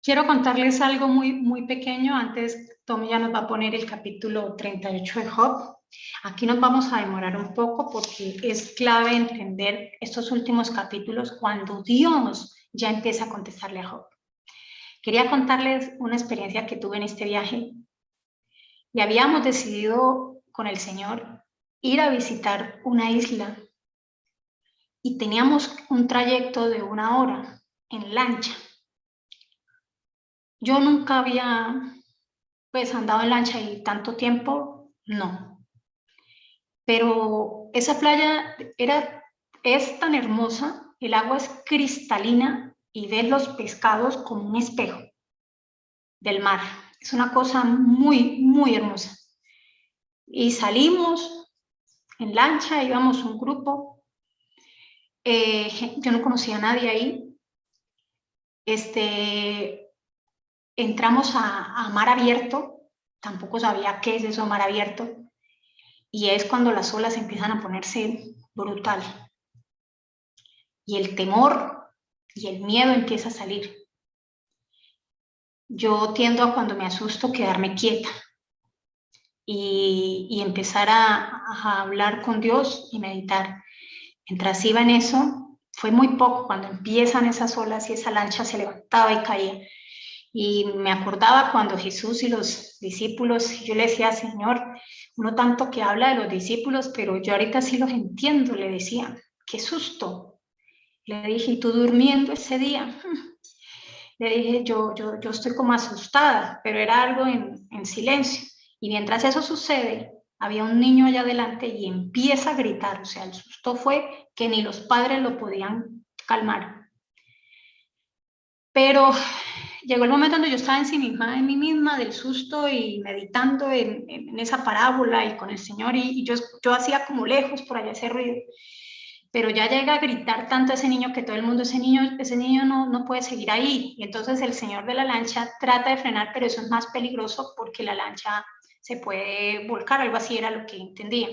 Quiero contarles algo muy pequeño. Antes, Tommy ya nos va a poner el capítulo 38 de Job. Aquí nos vamos a demorar un poco porque es clave entender estos últimos capítulos cuando Dios ya empieza a contestarle a Job. Quería contarles una experiencia que tuve en este viaje y habíamos decidido con el Señor ir a visitar una isla y teníamos un trayecto de 1 hora en lancha. Yo nunca había andado en lancha y tanto tiempo, no. Pero esa playa es tan hermosa, el agua es cristalina y ves los pescados como un espejo del mar. Es una cosa muy hermosa. Y salimos en lancha, íbamos un grupo. Yo no conocía a nadie ahí. Entramos a mar abierto, tampoco sabía qué es eso, mar abierto. Y es cuando las olas empiezan a ponerse brutal. Y el temor y el miedo empieza a salir. Yo tiendo a, cuando me asusto, quedarme quieta y empezar a hablar con Dios y meditar. Mientras iba en eso, fue muy poco cuando empiezan esas olas y esa lancha se levantaba y caía. Y me acordaba cuando Jesús y los discípulos, yo le decía, Señor, uno tanto que habla de los discípulos, pero yo ahorita sí los entiendo, le decía, qué susto. Le dije, ¿y tú durmiendo ese día? Le dije, yo estoy como asustada, pero era algo en silencio. Y mientras eso sucede, había un niño allá adelante y empieza a gritar. O sea, el susto fue que ni los padres lo podían calmar. Pero llegó el momento donde yo estaba ensimismada en mí misma del susto y meditando en esa parábola y con el Señor, y yo hacía como lejos por allá ese ruido. Pero ya llega a gritar tanto a ese niño que todo el mundo, ese niño no puede seguir ahí. Y entonces el señor de la lancha trata de frenar, pero eso es más peligroso porque la lancha se puede volcar, algo así era lo que entendía.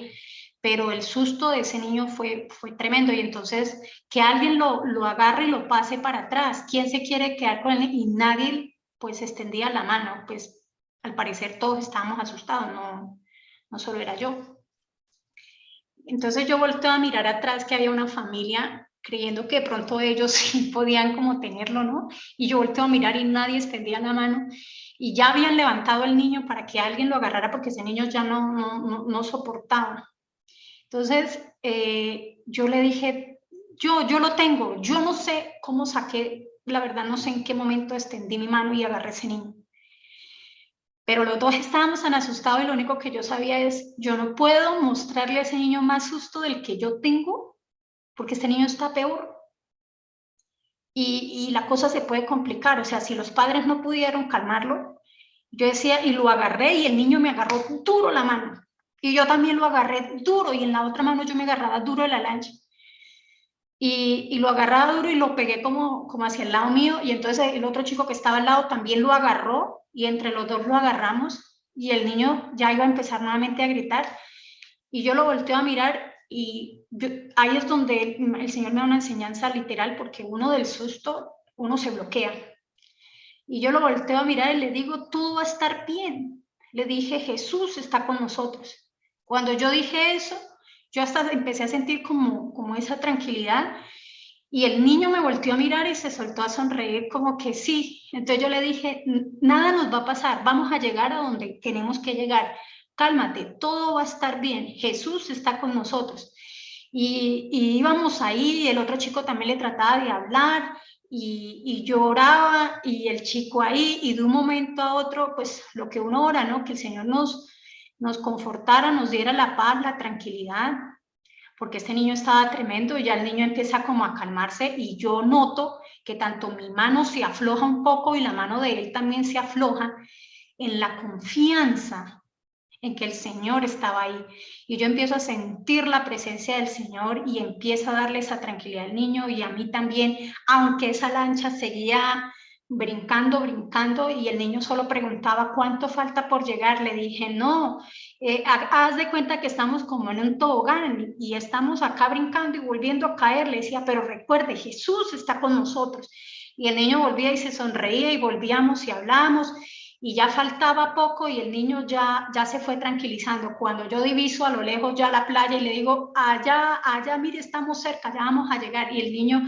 Pero el susto de ese niño fue tremendo, y entonces que alguien lo agarre y lo pase para atrás. ¿Quién se quiere quedar con él? Y nadie pues extendía la mano. Pues al parecer todos estábamos asustados, no solo era yo. Entonces yo volteo a mirar atrás, que había una familia, creyendo que de pronto ellos sí podían como tenerlo, ¿no? Y yo volteo a mirar y nadie extendía la mano, y ya habían levantado el niño para que alguien lo agarrara porque ese niño ya no soportaba. Entonces yo le dije, yo lo tengo, yo no sé cómo saqué, la verdad no sé en qué momento extendí mi mano y agarré ese niño. Pero los dos estábamos tan asustados y lo único que yo sabía es, yo no puedo mostrarle a ese niño más susto del que yo tengo, porque este niño está peor. Y la cosa se puede complicar. O sea, si los padres no pudieron calmarlo, yo decía, y lo agarré y el niño me agarró duro la mano. Y yo también lo agarré duro, y en la otra mano yo me agarraba duro de la lancha. Y lo agarraba duro y lo pegué como hacia el lado mío, y entonces el otro chico que estaba al lado también lo agarró, y entre los dos lo agarramos, y el niño ya iba a empezar nuevamente a gritar, y yo lo volteo a mirar, y ahí es donde el Señor me da una enseñanza literal, porque uno del susto, uno se bloquea, y yo lo volteo a mirar y le digo, todo va a estar bien. Le dije, Jesús está con nosotros. Cuando yo dije eso, yo hasta empecé a sentir como esa tranquilidad, y el niño me volteó a mirar y se soltó a sonreír como que sí. Entonces yo le dije, nada nos va a pasar, vamos a llegar a donde tenemos que llegar. Cálmate, todo va a estar bien, Jesús está con nosotros. Y íbamos ahí, el otro chico también le trataba de hablar, y lloraba, y el chico ahí, y de un momento a otro, pues lo que uno ora, ¿no? Que el Señor nos confortara, nos diera la paz, la tranquilidad, porque este niño estaba tremendo, y ya el niño empieza como a calmarse, y yo noto que tanto mi mano se afloja un poco y la mano de él también se afloja, en la confianza en que el Señor estaba ahí. Y yo empiezo a sentir la presencia del Señor y empiezo a darle esa tranquilidad al niño y a mí también, aunque esa lancha seguía brincando, y el niño solo preguntaba cuánto falta por llegar. Le dije, no, haz de cuenta que estamos como en un tobogán y estamos acá brincando y volviendo a caer. Le decía, pero recuerde, Jesús está con nosotros. Y el niño volvía y se sonreía y volvíamos y hablábamos y ya faltaba poco y el niño ya se fue tranquilizando. Cuando yo diviso a lo lejos ya la playa y le digo, allá, mire, estamos cerca, ya vamos a llegar. Y el niño,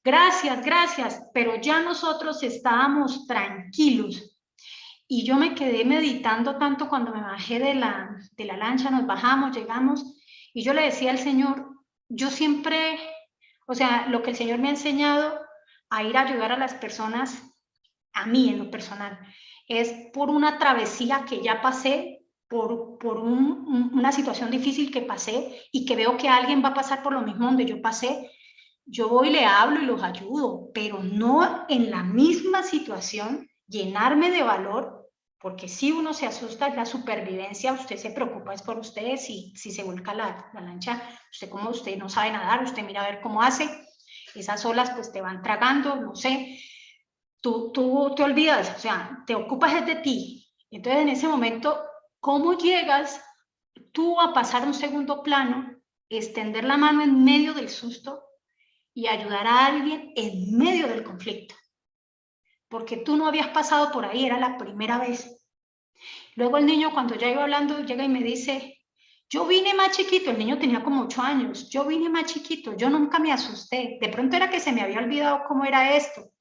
gracias, pero ya nosotros estábamos tranquilos. Y yo me quedé meditando tanto cuando me bajé de la lancha, nos bajamos, llegamos, y yo le decía al Señor, yo siempre, o sea, lo que el Señor me ha enseñado a ir a ayudar a las personas, a mí en lo personal, es por una travesía que ya pasé, por una situación difícil que pasé y que veo que alguien va a pasar por lo mismo donde yo pasé, yo voy, le hablo y los ayudo, pero no en la misma situación, llenarme de valor, porque si uno se asusta en la supervivencia, usted se preocupa es por usted, si se vuelca la lancha, usted como usted no sabe nadar, usted mira a ver cómo hace, esas olas pues te van tragando, no sé, tú te olvidas, o sea, te ocupas de ti. Entonces en ese momento, ¿cómo llegas tú a pasar un segundo plano, extender la mano en medio del susto y ayudar a alguien en medio del conflicto? Porque tú no habías pasado por ahí, era la primera vez. Luego el niño, cuando ya iba hablando, llega y me dice, yo vine más chiquito, el niño tenía como 8 años, yo vine más chiquito, yo nunca me asusté, de pronto era que se me había olvidado cómo era esto.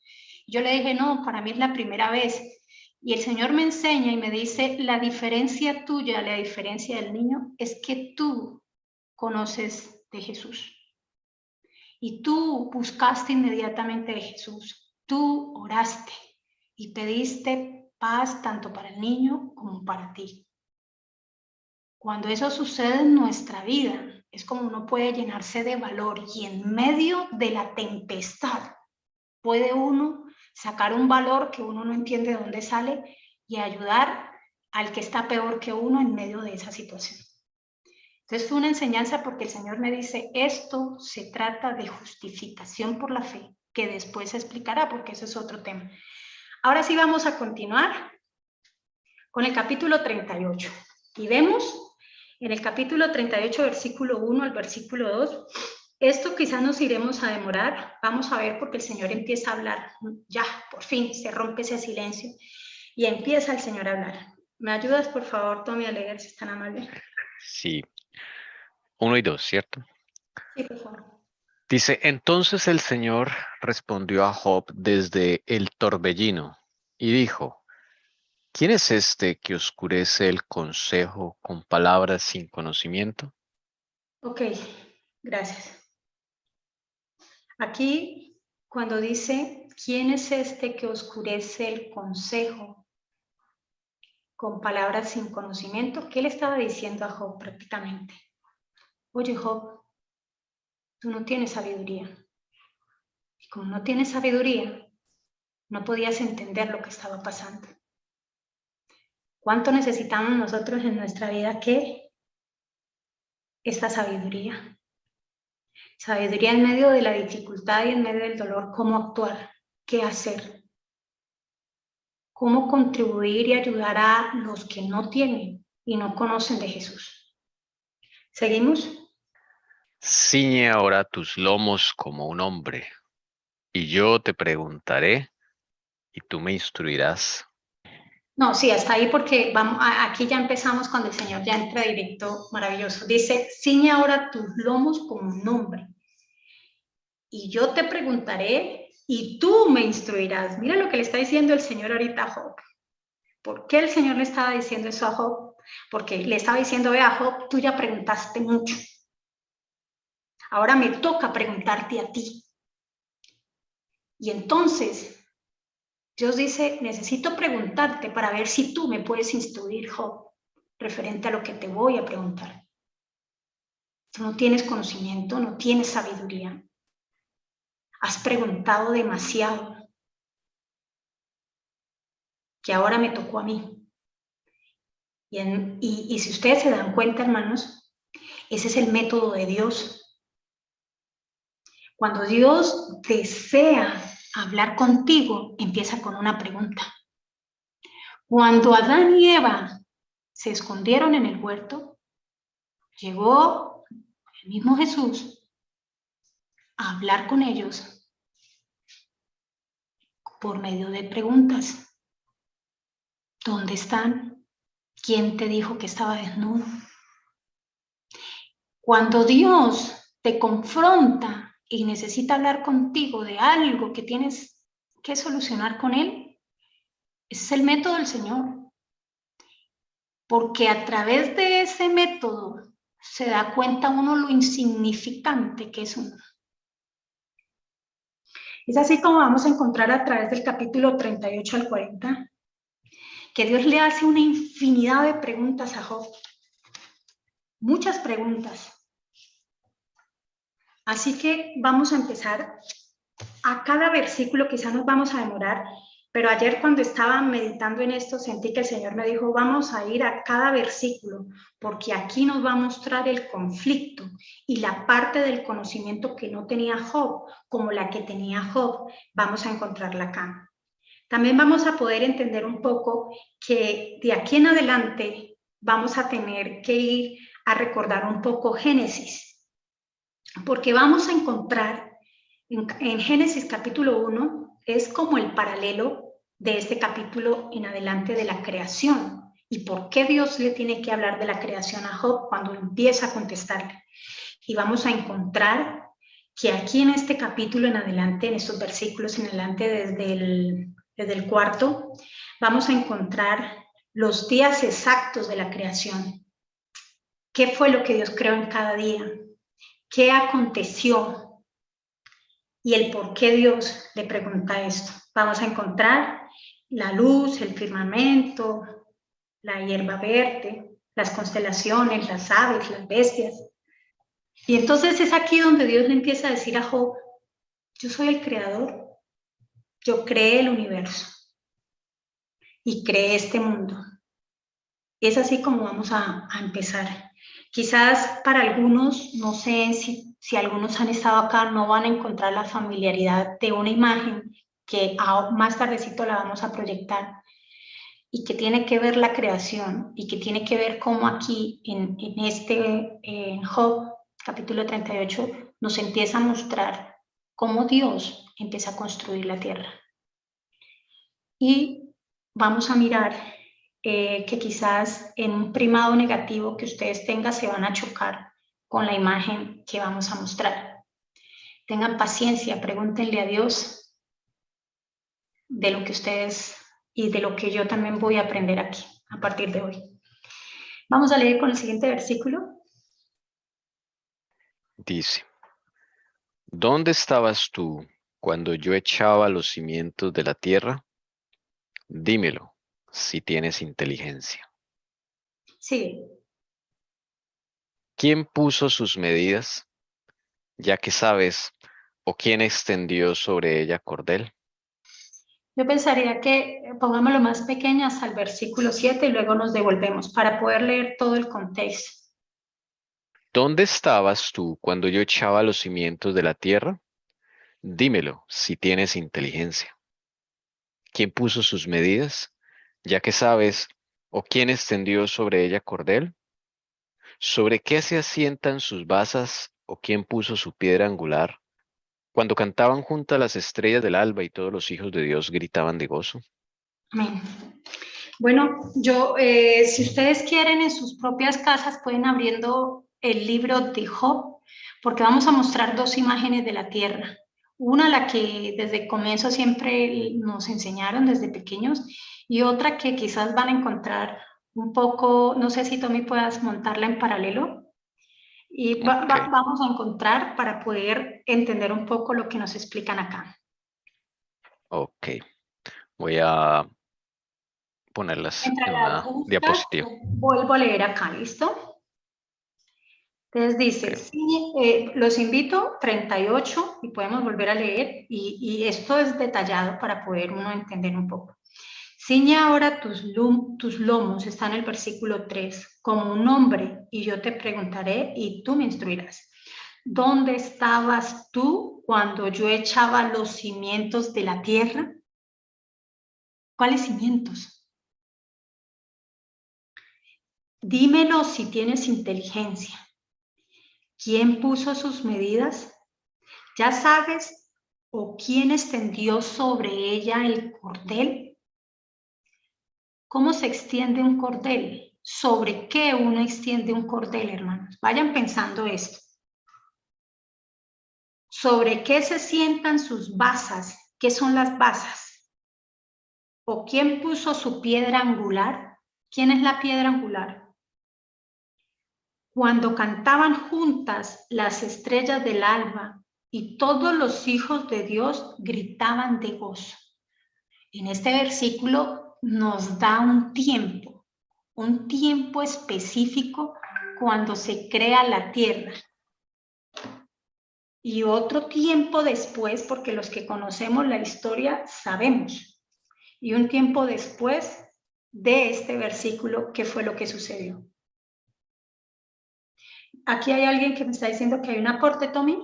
Yo le dije, no, para mí es la primera vez. Y el Señor me enseña y me dice, la diferencia tuya, la diferencia del niño, es que tú conoces de Jesús. Y tú buscaste inmediatamente de Jesús, tú oraste y pediste paz tanto para el niño como para ti. Cuando eso sucede en nuestra vida, es como uno puede llenarse de valor y en medio de la tempestad puede uno sacar un valor que uno no entiende de dónde sale y ayudar al que está peor que uno en medio de esa situación. Entonces fue una enseñanza porque el Señor me dice, esto se trata de justificación por la fe, que después se explicará porque eso es otro tema. Ahora sí vamos a continuar con el capítulo 38. Y vemos en el capítulo 38, versículo 1 al versículo 2, esto quizás nos iremos a demorar, vamos a ver porque el Señor empieza a hablar, ya, por fin, se rompe ese silencio y empieza el Señor a hablar. ¿Me ayudas, por favor, Tommy, a leer, si es tan amable? Sí, 1 y 2, ¿cierto? Sí, por favor. Dice, entonces el Señor respondió a Job desde el torbellino y dijo, ¿quién es este que oscurece el consejo con palabras sin conocimiento? Ok, gracias. Aquí, cuando dice, ¿quién es este que oscurece el consejo con palabras sin conocimiento? ¿Qué le estaba diciendo a Job prácticamente? Oye, Job, tú no tienes sabiduría. Y como no tienes sabiduría, no podías entender lo que estaba pasando. ¿Cuánto necesitamos nosotros en nuestra vida que esta sabiduría? Sabiduría en medio de la dificultad y en medio del dolor, cómo actuar, qué hacer, cómo contribuir y ayudar a los que no tienen y no conocen de Jesús. ¿Seguimos? Ciñe ahora tus lomos como un hombre, y yo te preguntaré, y tú me instruirás. No, sí, hasta ahí porque vamos, aquí ya empezamos cuando el Señor ya entra directo, maravilloso. Dice, ciñe ahora tus lomos como un hombre. Y yo te preguntaré y tú me instruirás. Mira lo que le está diciendo el Señor ahorita a Job. ¿Por qué el Señor le estaba diciendo eso a Job? Porque le estaba diciendo, ve a Job, tú ya preguntaste mucho. Ahora me toca preguntarte a ti. Y entonces, Dios dice, necesito preguntarte para ver si tú me puedes instruir, Job, referente a lo que te voy a preguntar. Tú no tienes conocimiento, no tienes sabiduría. Has preguntado demasiado, que ahora me tocó a mí. Y si ustedes se dan cuenta, hermanos, ese es el método de Dios. Cuando Dios desea hablar contigo, empieza con una pregunta. Cuando Adán y Eva se escondieron en el huerto, llegó el mismo Jesús a hablar con ellos por medio de preguntas. ¿Dónde están? ¿Quién te dijo que estaba desnudo? Cuando Dios te confronta y necesita hablar contigo de algo que tienes que solucionar con Él, ese es el método del Señor. Porque a través de ese método se da cuenta uno lo insignificante que es uno. Es así como vamos a encontrar a través del capítulo 38 al 40, que Dios le hace una infinidad de preguntas a Job. Muchas preguntas. Así que vamos a empezar. A cada versículo quizá nos vamos a demorar, pero ayer cuando estaba meditando en esto sentí que el Señor me dijo, vamos a ir a cada versículo, porque aquí nos va a mostrar el conflicto y la parte del conocimiento que no tenía Job, como la que tenía Job, vamos a encontrarla acá. También vamos a poder entender un poco que de aquí en adelante vamos a tener que ir a recordar un poco Génesis, porque vamos a encontrar en Génesis capítulo 1 es como el paralelo de este capítulo en adelante de la creación. ¿Y por qué Dios le tiene que hablar de la creación a Job cuando empieza a contestarle? Y vamos a encontrar que aquí en este capítulo en adelante, en estos versículos en adelante desde el cuarto, vamos a encontrar los días exactos de la creación. ¿Qué fue lo que Dios creó en cada día? ¿Qué aconteció? Y el por qué Dios le pregunta esto. Vamos a encontrar la luz, el firmamento, la hierba verde, las constelaciones, las aves, las bestias. Y entonces es aquí donde Dios le empieza a decir a Job, yo soy el creador, yo creé el universo y creé este mundo. Y es así como vamos a empezar. Quizás para algunos, no sé si algunos han estado acá, no van a encontrar la familiaridad de una imagen que más tardecito la vamos a proyectar y que tiene que ver la creación y que tiene que ver cómo aquí en Job, capítulo 38, nos empieza a mostrar cómo Dios empieza a construir la tierra. Y vamos a mirar que quizás en un primado negativo que ustedes tengan se van a chocar con la imagen que vamos a mostrar. Tengan paciencia, pregúntenle a Dios de lo que ustedes y de lo que yo también voy a aprender aquí a partir de hoy. Vamos a leer con el siguiente versículo. Dice, ¿dónde estabas tú cuando yo echaba los cimientos de la tierra? Dímelo, si tienes inteligencia. Sí, ¿Quién puso sus medidas, ya que sabes, o quién extendió sobre ella cordel? yo pensaría que pongámoslo más pequeño hasta el versículo 7 y luego nos devolvemos para poder leer todo el contexto. ¿Dónde estabas tú cuando yo echaba los cimientos de la tierra? Dímelo, si tienes inteligencia. ¿Quién puso sus medidas, ya que sabes, o quién extendió sobre ella cordel? ¿Sobre qué se asientan sus basas, o quién puso su piedra angular? Cuando cantaban juntas las estrellas del alba y todos los hijos de Dios gritaban de gozo. Amén. Bueno, si ustedes quieren en sus propias casas pueden abriendo el libro de Job, porque vamos a mostrar dos imágenes de la tierra. Una, la que desde el comienzo siempre nos enseñaron desde pequeños, y otra que quizás van a encontrar un poco, no sé si Tommy puedas montarla en paralelo, y Ok, vamos a encontrar para poder entender un poco lo que nos explican acá. ok. Voy a ponerlas Mientras en las una buscas, diapositiva. vuelvo a leer acá, ¿listo? Entonces dice, Ok. sí, los invito, 38, y podemos volver a leer, y esto es detallado para poder uno entender un poco. Ciñe ahora tus lomos, está en el versículo 3, como un hombre, y yo te preguntaré y tú me instruirás. ¿Dónde estabas tú cuando yo echaba los cimientos de la tierra? ¿Cuáles cimientos? Dímelo si tienes inteligencia. ¿Quién puso sus medidas? Ya sabes, ¿O quién extendió sobre ella el cordel? ¿Cómo se extiende un cordel? ¿Sobre qué uno extiende un cordel, hermanos? Vayan pensando esto. ¿Sobre qué se sientan sus basas? ¿Qué son las basas? ¿O quién puso su piedra angular? ¿Quién es la piedra angular? Cuando cantaban juntas las estrellas del alba y todos los hijos de Dios gritaban de gozo. En este versículo nos da un tiempo específico cuando se crea la tierra. Y otro tiempo después, porque los que conocemos la historia sabemos. Y un tiempo después de este versículo, ¿qué fue lo que sucedió? Aquí hay alguien que me está diciendo que hay un aporte, Tommy.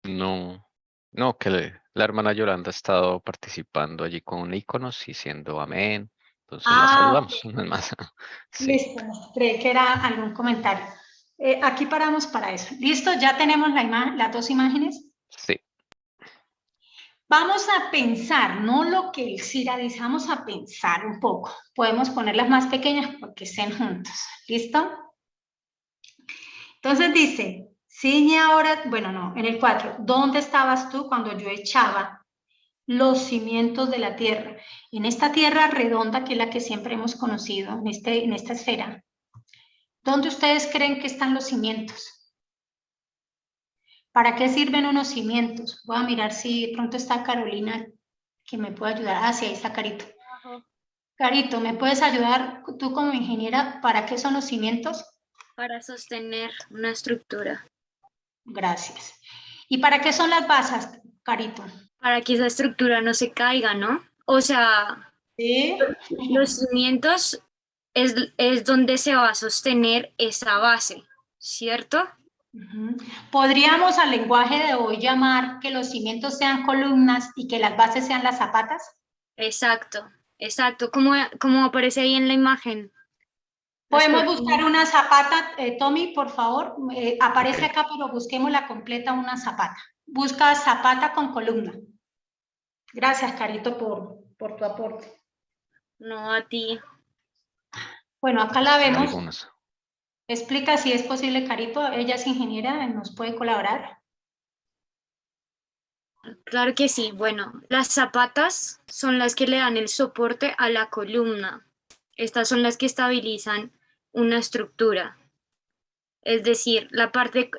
No, no, que la hermana Yolanda ha estado participando allí con iconos y diciendo amén. Entonces la saludamos, no es más. Sí, Listo, creí que era algún comentario. Aquí paramos para eso. ¿Listo? Ya tenemos las dos imágenes. sí. Vamos a pensar, no lo que el Cira dice, vamos a pensar un poco. Podemos ponerlas más pequeñas porque estén juntos. ¿Listo? Entonces dice, ciñe ahora, bueno, no, en el 4, ¿dónde estabas tú cuando yo echaba los cimientos de la tierra? En esta tierra redonda, que es la que siempre hemos conocido, en esta esfera, ¿dónde ustedes creen que están los cimientos? ¿Para qué sirven unos cimientos? Voy a mirar si de pronto está Carolina que me puede ayudar. Ah, sí, ahí está Carito. Carito, ¿me puedes ayudar tú como ingeniera? ¿Para qué son los cimientos? Para sostener una estructura. Gracias. ¿Y para qué son las bases, Carito? Para que esa estructura no se caiga, ¿no? O sea, Sí. los cimientos es donde se va a sostener esa base, ¿cierto? ¿Podríamos al lenguaje de hoy llamar que los cimientos sean columnas y que las bases sean las zapatas? Exacto, exacto, como aparece ahí en la imagen. Podemos buscar una zapata, Tommy, por favor. Aparece acá, pero busquemos la completa, una zapata. Busca zapata con columna. Gracias, Carito, por tu aporte. No, a ti. Bueno, acá la vemos. Algunos. Explica si es posible, Carito. Ella es ingeniera, nos puede colaborar. Claro que sí. Bueno, las zapatas son las que le dan el soporte a la columna. Estas son las que estabilizan una estructura. Es decir, la parte,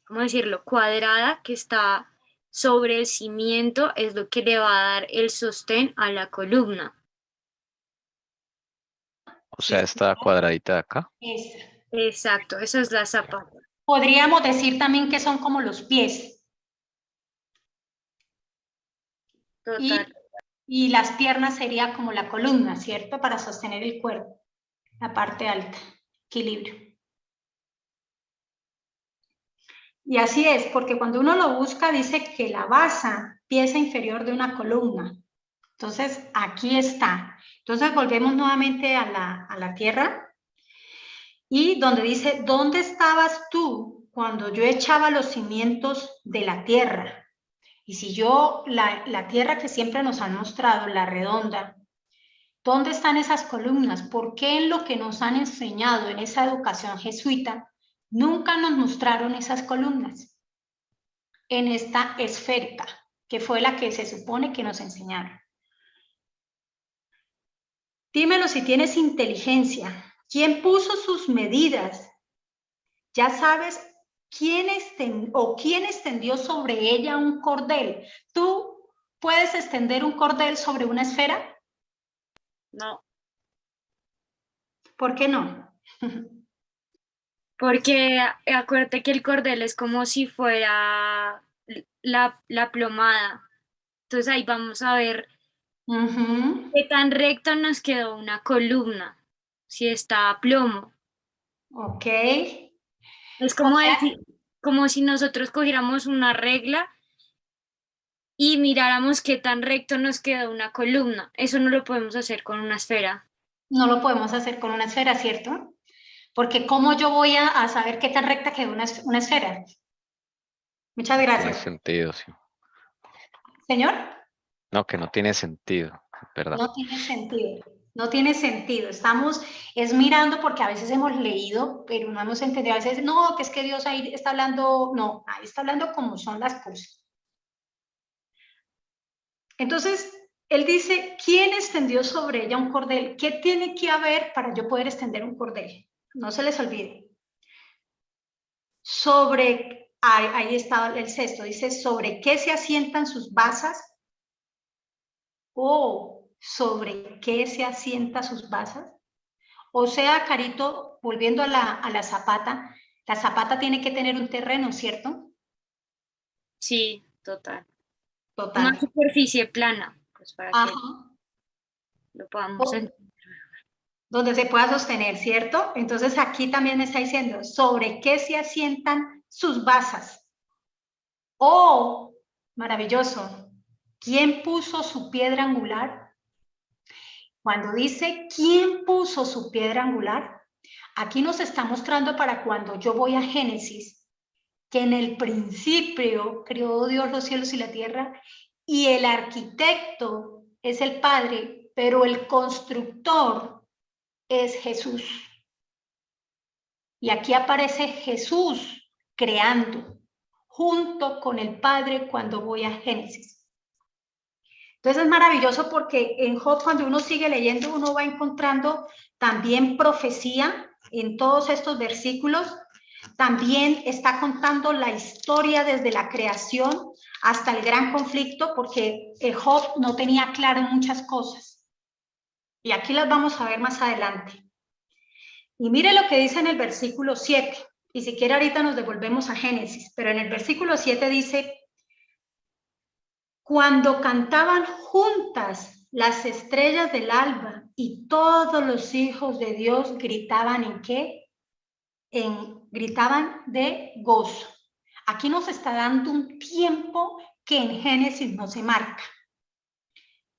¿cómo decirlo?, cuadrada que está sobre el cimiento es lo que le va a dar el sostén a la columna. O sea, esta cuadradita de acá. Esa. Exacto, esa es la zapata. Podríamos decir también que son como los pies. Total. Y las piernas sería como la columna, ¿cierto? Para sostener el cuerpo, la parte alta, equilibrio. Y así es, porque cuando uno lo busca dice que la base, pieza inferior de una columna. Entonces, aquí está. Entonces, volvemos nuevamente a la tierra. Y donde dice, ¿dónde estabas tú cuando yo echaba los cimientos de la tierra? Y si yo, la tierra que siempre nos han mostrado, la redonda, ¿dónde están esas columnas? ¿Por qué en lo que nos han enseñado en esa educación jesuita nunca nos mostraron esas columnas? En esta esférica, que fue la que se supone que nos enseñaron. Dímelo si tienes inteligencia. ¿Quién puso sus medidas? Ya sabes quién extendió sobre ella un cordel. ¿Tú puedes extender un cordel sobre una esfera? No. ¿Por qué no? Porque acuérdate que el cordel es como si fuera la plomada. Entonces ahí vamos a ver qué tan recto nos quedó una columna, si está a plomo. Ok. Es como decir, como si nosotros cogiéramos una regla y miráramos qué tan recto nos quedó una columna. Eso no lo podemos hacer con una esfera. No lo podemos hacer con una esfera, ¿cierto? Porque ¿cómo yo voy a saber qué tan recta quedó una esfera? Muchas Tiene gracias. sentido, sí. Señor, No, que no tiene sentido, ¿verdad? no tiene sentido. No tiene sentido. Estamos es mirando porque a veces hemos leído, pero no hemos entendido. A veces, no, que es que Dios ahí está hablando, no, ahí está hablando como son las cosas. Entonces, él dice, ¿quién extendió sobre ella un cordel? ¿Qué tiene que haber para yo poder extender un cordel? No se les olvide. Sobre, ahí está el sexto, dice, ¿sobre qué se asientan sus basas? ¿O sobre qué se asientan sus basas? O sea, Carito, volviendo a la zapata tiene que tener un terreno, ¿cierto? Sí, total. Una Total. superficie plana, pues para que Ajá. lo podamos entender. Donde se pueda sostener, ¿cierto? Entonces aquí también me está diciendo, ¿sobre qué se asientan sus basas? Oh, maravilloso. ¿Quién puso su piedra angular? Cuando dice, ¿quién puso su piedra angular? Aquí nos está mostrando para cuando yo voy a Génesis, que en el principio creó Dios los cielos y la tierra, y el arquitecto es el Padre, pero el constructor es Jesús. Y aquí aparece Jesús creando junto con el Padre cuando voy a Génesis. Entonces es maravilloso porque en Job, cuando uno sigue leyendo, uno va encontrando también profecía en todos estos versículos. También está contando la historia desde la creación hasta el gran conflicto, porque Job no tenía claro muchas cosas. Y aquí las vamos a ver más adelante. Y mire lo que dice en el versículo 7. Y si quiere ahorita nos devolvemos a Génesis, pero en el versículo 7 dice, cuando cantaban juntas las estrellas del alba y todos los hijos de Dios gritaban ¿en qué? Gritaban de gozo. Aquí nos está dando un tiempo que en Génesis no se marca.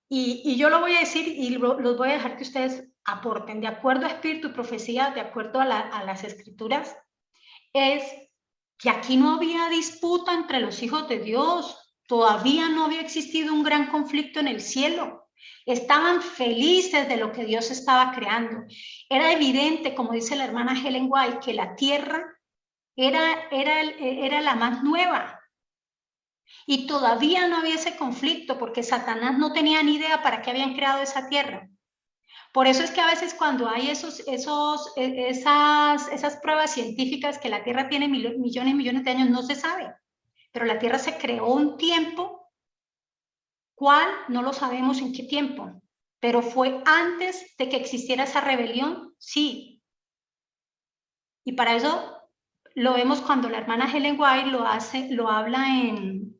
Y yo lo voy a decir y los voy a dejar que ustedes aporten, de acuerdo a espíritu y profecía, de acuerdo a las escrituras, es que aquí no había disputa entre los hijos de Dios, todavía no había existido un gran conflicto en el cielo. Estaban felices de lo que Dios estaba creando. Era evidente, como dice la hermana Helen White, que la tierra era la más nueva. Y todavía no había ese conflicto porque Satanás no tenía ni idea para qué habían creado esa tierra. Por eso es que a veces cuando hay esas pruebas científicas que la Tierra tiene millones y millones de años, no se sabe. Pero la Tierra se creó un tiempo, ¿cuál? No lo sabemos en qué tiempo. Pero fue antes de que existiera esa rebelión, sí. Y para eso lo vemos cuando la hermana Helen White lo habla en,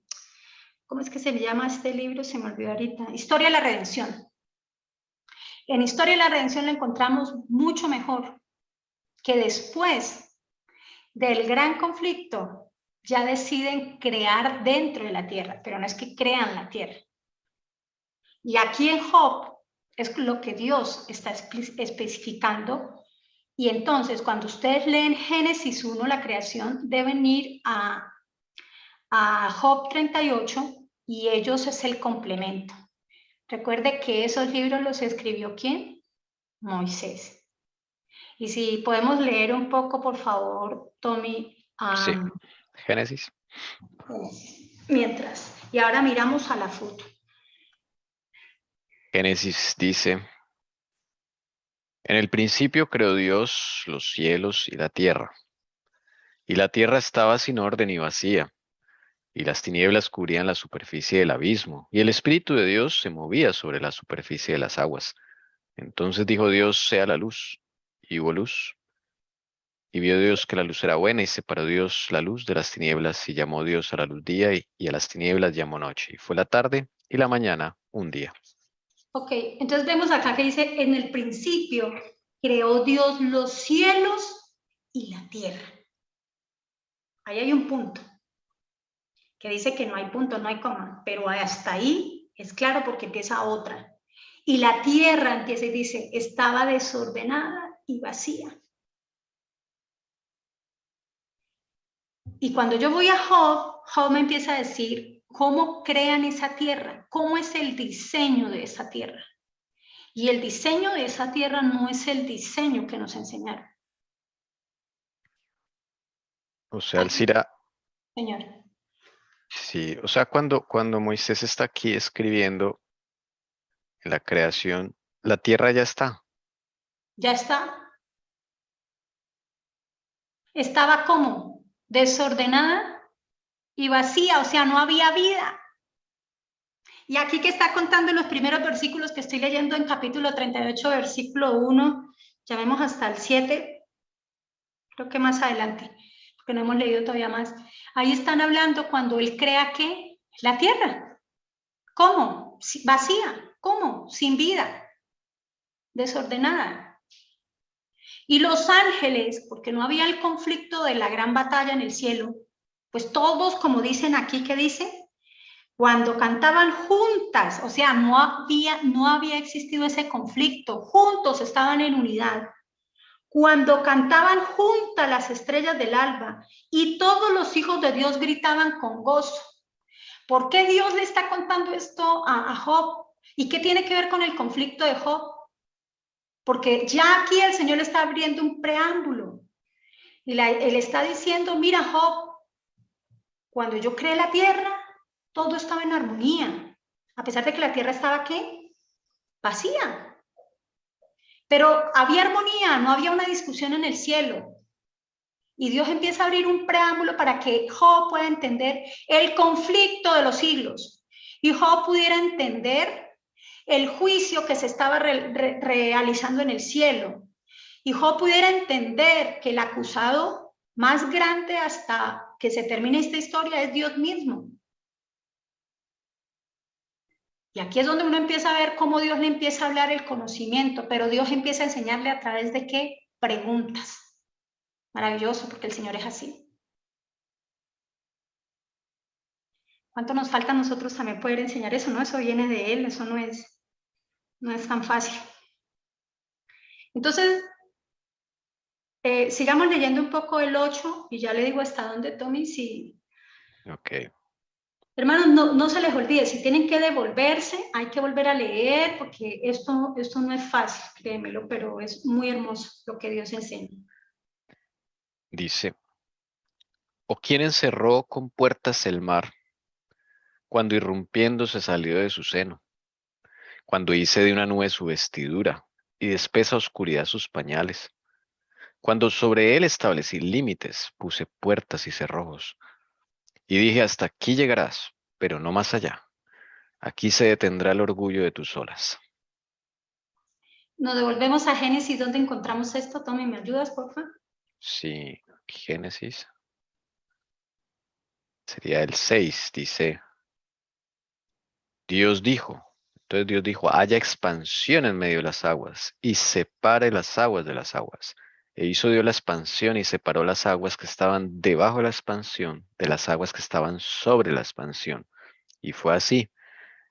¿cómo es que se llama este libro? Se me olvidó ahorita. Historia de la Redención. En Historia de la Redención lo encontramos mucho mejor, que después del gran conflicto ya deciden crear dentro de la tierra, pero no es que crean la tierra. Y aquí en Job es lo que Dios está especificando. Y entonces, cuando ustedes leen Génesis 1, la creación, deben ir a Job 38 y ellos es el complemento. Recuerde que esos libros los escribió ¿quién? Moisés. Y si podemos leer un poco, por favor, Tommy. Sí, Génesis. Mientras. Y ahora miramos a la foto. Génesis dice, en el principio creó Dios los cielos y la tierra. Y la tierra estaba sin orden y vacía, y las tinieblas cubrían la superficie del abismo, y el Espíritu de Dios se movía sobre la superficie de las aguas. Entonces dijo Dios, sea la luz, y hubo luz. Y vio Dios que la luz era buena, y separó Dios la luz de las tinieblas, y llamó Dios a la luz día, y a las tinieblas llamó noche. Y fue la tarde y la mañana un día. Ok, entonces vemos acá que dice, en el principio creó Dios los cielos y la tierra. Ahí hay un punto, que dice que no hay punto, no hay coma, pero hasta ahí es claro porque empieza otra. Y la tierra, empieza y dice, estaba desordenada y vacía. Y cuando yo voy a Job, Job me empieza a decir cómo crean esa tierra, cómo es el diseño de esa tierra. Y el diseño de esa tierra no es el diseño que nos enseñaron. O sea, Alcira, Señor. sí, o sea, cuando Moisés está aquí escribiendo la creación, la tierra ya está. Ya está. Estaba como desordenada y vacía, o sea, no había vida. Y aquí que está contando en los primeros versículos que estoy leyendo en capítulo 38, versículo 1, ya vemos hasta el 7, creo que más adelante, porque no hemos leído todavía más. Ahí están hablando cuando él crea que la tierra. ¿Cómo? Vacía. ¿Cómo? Sin vida. Desordenada. Y los ángeles, porque no había el conflicto de la gran batalla en el cielo, pues todos, como dicen aquí, ¿qué dice? Cuando cantaban juntas, o sea, no había existido ese conflicto, juntos estaban en unidad. Cuando cantaban juntas las estrellas del alba y todos los hijos de Dios gritaban con gozo. ¿Por qué Dios le está contando esto a Job? ¿Y qué tiene que ver con el conflicto de Job? Porque ya aquí el Señor le está abriendo un preámbulo y él está diciendo, mira Job, cuando yo creé la tierra, todo estaba en armonía, a pesar de que la tierra estaba ¿qué? Vacía. Pero había armonía, no había una discusión en el cielo. Y Dios empieza a abrir un preámbulo para que Job pueda entender el conflicto de los siglos. Y Job pudiera entender el juicio que se estaba realizando en el cielo. Y Job pudiera entender que el acusado más grande hasta que se termine esta historia es Dios mismo. Y aquí es donde uno empieza a ver cómo Dios le empieza a hablar el conocimiento, pero Dios empieza a enseñarle a través de ¿qué? Preguntas. Maravilloso, porque el Señor es así. ¿Cuánto nos falta a nosotros también poder enseñar eso? No, eso viene de Él, eso no es tan fácil. Entonces, sigamos leyendo un poco el 8 y ya le digo hasta dónde, Tommy, si... Ok. Hermanos, no se les olvide, si tienen que devolverse, hay que volver a leer, porque esto no es fácil, créemelo, pero es muy hermoso lo que Dios enseña. Dice, ¿o quién encerró con puertas el mar cuando irrumpiendo se salió de su seno? Cuando hice de una nube su vestidura y de espesa oscuridad sus pañales. Cuando sobre él establecí límites, puse puertas y cerrojos. Y dije, hasta aquí llegarás, pero no más allá. Aquí se detendrá el orgullo de tus olas. Nos devolvemos a Génesis, ¿dónde encontramos esto? Tommy, ¿me ayudas, por favor? Sí, Génesis. Sería el 6, dice. Dios dijo. Entonces Dios dijo, haya expansión en medio de las aguas y separe las aguas de las aguas. E hizo Dios la expansión y separó las aguas que estaban debajo de la expansión de las aguas que estaban sobre la expansión. Y fue así.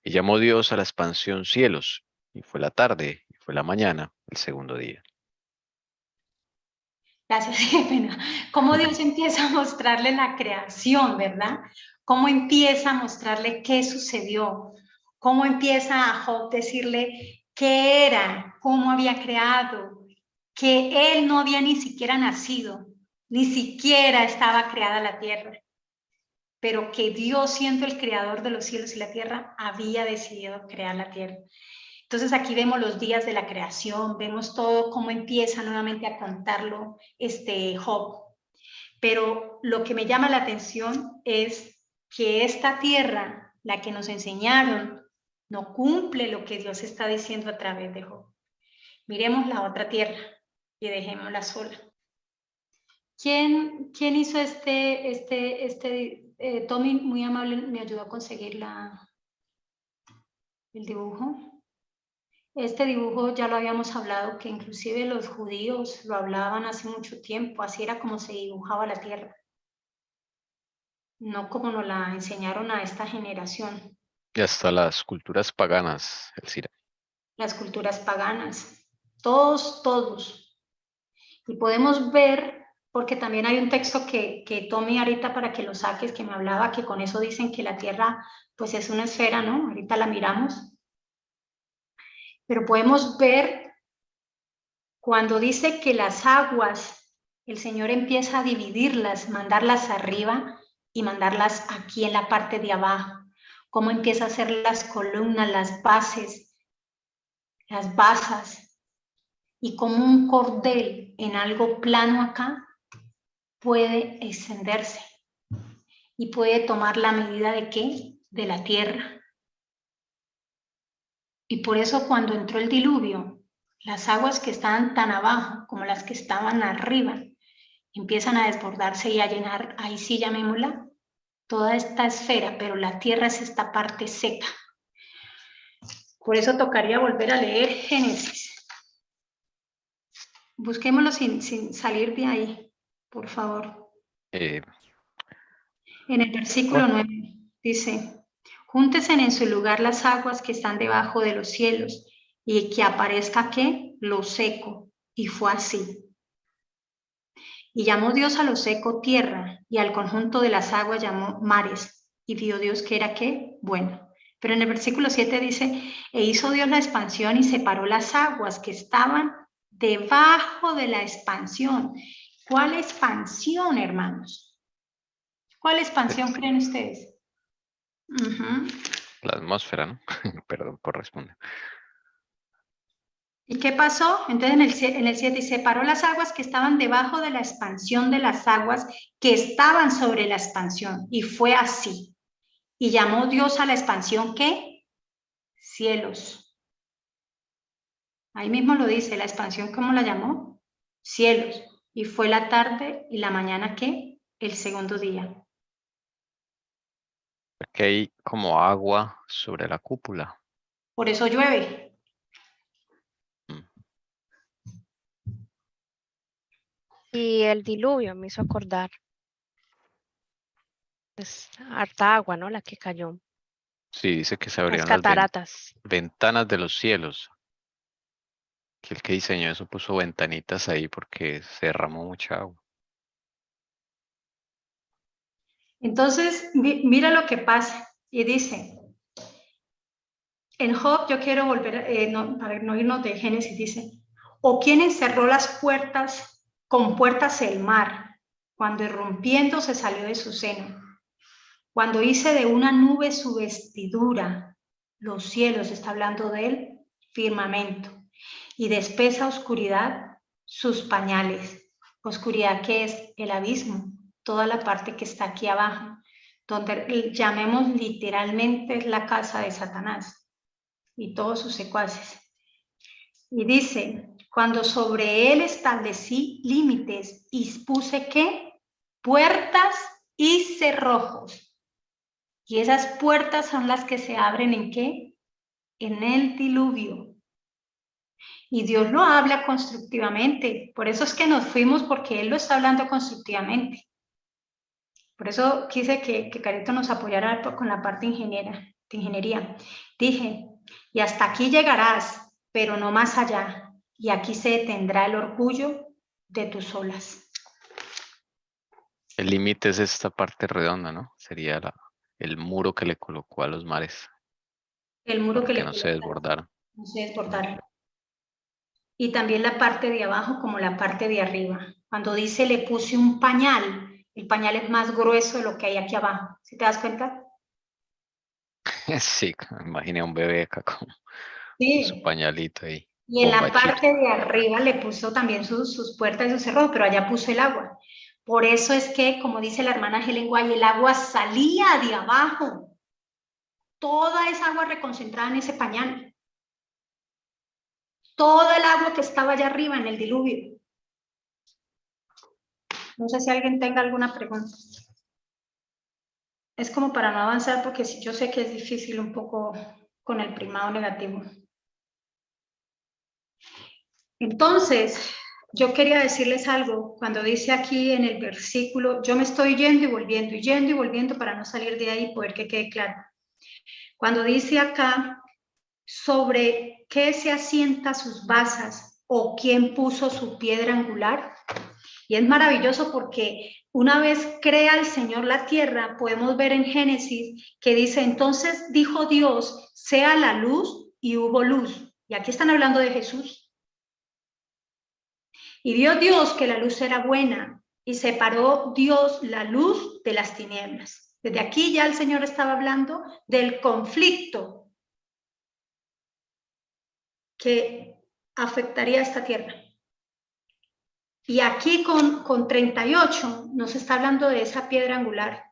Y llamó Dios a la expansión cielos. Y fue la tarde y fue la mañana, el segundo día. Gracias, qué pena. Cómo Dios empieza a mostrarle la creación, ¿verdad? Cómo empieza a mostrarle qué sucedió. Cómo empieza a Job decirle qué era, cómo había creado, que él no había ni siquiera nacido, ni siquiera estaba creada la tierra, pero que Dios, siendo el creador de los cielos y la tierra, había decidido crear la tierra. Entonces aquí vemos los días de la creación, vemos todo cómo empieza nuevamente a contarlo Job. Pero lo que me llama la atención es que esta tierra, la que nos enseñaron, no cumple lo que Dios está diciendo a través de Job. Miremos la otra tierra y dejémosla sola. ¿Quién hizo Tommy, muy amable, me ayudó a conseguir el dibujo? Este dibujo ya lo habíamos hablado, que inclusive los judíos lo hablaban hace mucho tiempo, así era como se dibujaba la tierra. No como nos la enseñaron a esta generación. Y hasta las culturas paganas, Elcira. Las culturas paganas, todos. Y podemos ver porque también hay un texto que tomé ahorita para que lo saques, que me hablaba, que con eso dicen que la Tierra pues es una esfera, ¿no? Ahorita la miramos. Pero podemos ver cuando dice que las aguas, el Señor empieza a dividirlas, mandarlas arriba y mandarlas aquí en la parte de abajo. Cómo empieza a hacer las columnas, las bases, las basas, y como un cordel en algo plano acá puede extenderse y puede tomar la medida de ¿qué? De la tierra. Y por eso cuando entró el diluvio, las aguas que estaban tan abajo como las que estaban arriba empiezan a desbordarse y a llenar, ahí sí llamémosla, toda esta esfera, pero la tierra es esta parte seca. Por eso tocaría volver a leer Génesis. Busquémoslo sin salir de ahí, por favor. En el versículo 9 dice, júntesen en su lugar las aguas que están debajo de los cielos y que aparezca ¿qué? Lo seco. Y fue así. Y llamó Dios a lo seco tierra y al conjunto de las aguas llamó mares. Y vio Dios que era ¿qué? Bueno. Pero en el versículo 7 dice, e hizo Dios la expansión y separó las aguas que estaban debajo de la expansión. ¿Cuál expansión, hermanos? ¿Cuál expansión creen ustedes? La atmósfera, ¿no? Perdón por responder. ¿Y qué pasó? Entonces en el 7 separó las aguas que estaban debajo de la expansión de las aguas que estaban sobre la expansión. Y fue así. Y llamó Dios a la expansión ¿qué? Cielos. Ahí mismo lo dice, la expansión, ¿cómo la llamó? Cielos. Y fue la tarde y la mañana ¿qué? El segundo día. Porque hay como agua sobre la cúpula. Por eso llueve. Y el diluvio me hizo acordar. Es harta agua, ¿no? La que cayó. Sí, dice que se Las abrieron las cataratas. ventanas de los cielos. Que el que diseñó eso puso ventanitas ahí porque se derramó mucha agua. Entonces, mira lo que pasa. Y dice, en Job, yo quiero volver, para no irnos de Génesis, dice, o quién encerró las puertas, con puertas el mar, cuando irrumpiendo se salió de su seno. Cuando hice de una nube su vestidura, los cielos, está hablando del firmamento, y de espesa oscuridad sus pañales. Oscuridad que es el abismo, toda la parte que está aquí abajo, donde llamemos literalmente la casa de Satanás y todos sus secuaces. Y dice, cuando sobre él establecí límites y puse ¿qué? Puertas y cerrojos. Y esas puertas son las que se abren ¿en qué? En el diluvio. Y Dios lo habla constructivamente. Por eso es que nos fuimos, porque Él lo está hablando constructivamente. Por eso quise que Carito nos apoyara con la parte de ingeniería. Dije, y hasta aquí llegarás, pero no más allá. Y aquí se detendrá el orgullo de tus olas. El límite es esta parte redonda, ¿no? Sería el muro que le colocó a los mares. El muro Para que que le no se desbordaran. No se desbordaran. Y también la parte de abajo como la parte de arriba. Cuando dice le puse un pañal, el pañal es más grueso de lo que hay aquí abajo. ¿Sí te das cuenta? Sí, imaginé a un bebé acá con su pañalito ahí. Y en la Bombachito. parte de arriba le puso también sus puertas y sus cerros, pero allá puso el agua. Por eso es que, como dice la hermana Helen White, el agua salía de abajo. Toda esa agua reconcentrada en ese pañal. Todo el agua que estaba allá arriba en el diluvio. No sé si alguien tenga alguna pregunta. Es como para no avanzar porque yo sé que es difícil un poco con el primado negativo. Entonces, yo quería decirles algo. Cuando dice aquí en el versículo, yo me estoy yendo y volviendo para no salir de ahí y poder que quede claro. Cuando dice acá sobre qué se asienta sus basas o quién puso su piedra angular, Y es maravilloso porque una vez crea el Señor la tierra, podemos ver en Génesis que dice, entonces dijo Dios, sea la luz y hubo luz. Y aquí están hablando de Jesús. Y vio Dios que la luz era buena y separó Dios la luz de las tinieblas. Desde aquí ya el Señor estaba hablando del conflicto que afectaría a esta tierra. Y aquí con 38 nos está hablando de esa piedra angular.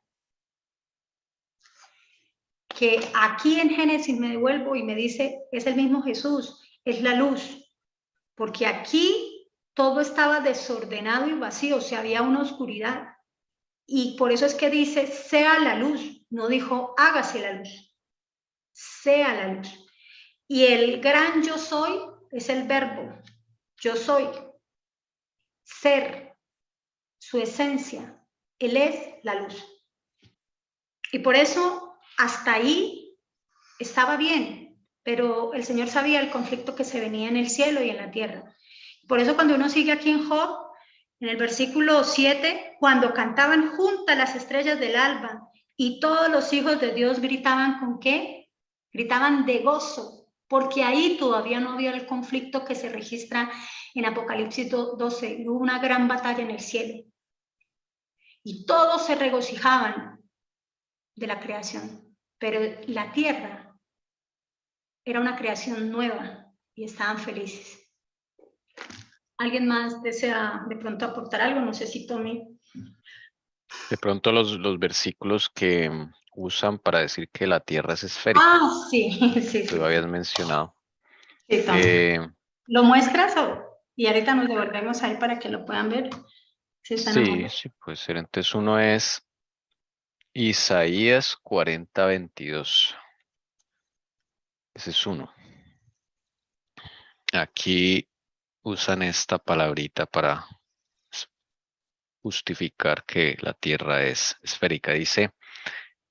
Que aquí en Génesis me devuelvo y me dice, es el mismo Jesús, es la luz. Porque aquí todo estaba desordenado y vacío, o sea, había una oscuridad. Y por eso es que dice, sea la luz. No dijo, hágase la luz. Sea la luz. Y el gran yo soy es el verbo. Yo soy. Ser. Su esencia. Él es la luz. Y por eso hasta ahí estaba bien, pero el Señor sabía el conflicto que se venía en el cielo y en la tierra. Por eso cuando uno sigue aquí en Job, en el versículo 7, cuando cantaban juntas las estrellas del alba y todos los hijos de Dios gritaban ¿con qué? Gritaban de gozo, porque ahí todavía no había el conflicto que se registra en Apocalipsis 12. Hubo una gran batalla en el cielo. Y todos se regocijaban de la creación, pero la tierra era una creación nueva y estaban felices. ¿Alguien más desea de pronto aportar algo? No sé si Tommy. De pronto los versículos que usan para decir que la tierra es esférica. Ah, sí, sí, Tú sí. habías mencionado. Sí, Tommy. ¿Lo muestras y ahorita nos devolvemos ahí para que lo puedan ver? Sí, sí, puede ser. Entonces uno es Isaías 40:22. Ese es uno. Aquí usan esta palabrita para justificar que la tierra es esférica. Dice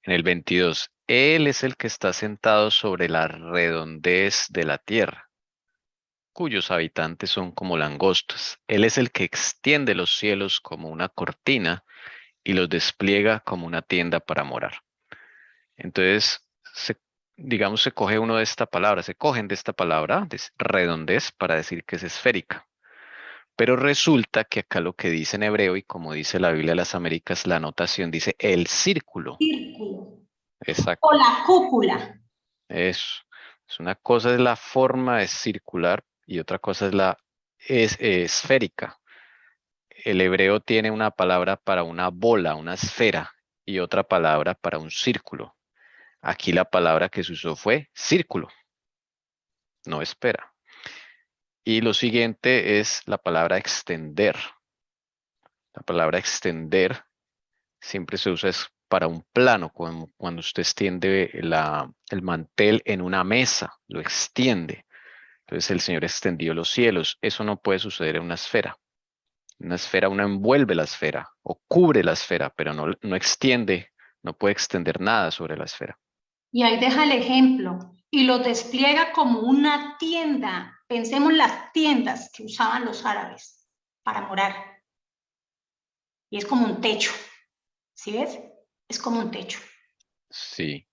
en el 22, Él es el que está sentado sobre la redondez de la tierra, cuyos habitantes son como langostas. Él es el que extiende los cielos como una cortina y los despliega como una tienda para morar. Entonces, digamos, se coge uno de esta palabra, se cogen de esta palabra, de redondez, para decir que es esférica. Pero resulta que acá lo que dice en hebreo y como dice la Biblia de las Américas, la anotación dice el círculo. Círculo. Exacto. O la cúpula. Eso. Una cosa es la forma es circular y otra cosa es la esférica. El hebreo tiene una palabra para una bola, una esfera, y otra palabra para un círculo. Aquí la palabra que se usó fue círculo, no esfera. Y lo siguiente es la palabra extender. La palabra extender siempre se usa para un plano, cuando usted extiende el mantel en una mesa, lo extiende. Entonces el Señor extendió los cielos. Eso no puede suceder en una esfera. Una esfera, uno envuelve la esfera o cubre la esfera, pero no extiende, no puede extender nada sobre la esfera. Y ahí deja el ejemplo y lo despliega como una tienda. Pensemos en las tiendas que usaban los árabes para morar. Y es como un techo. ¿Sí ves? Es como un techo. Sí.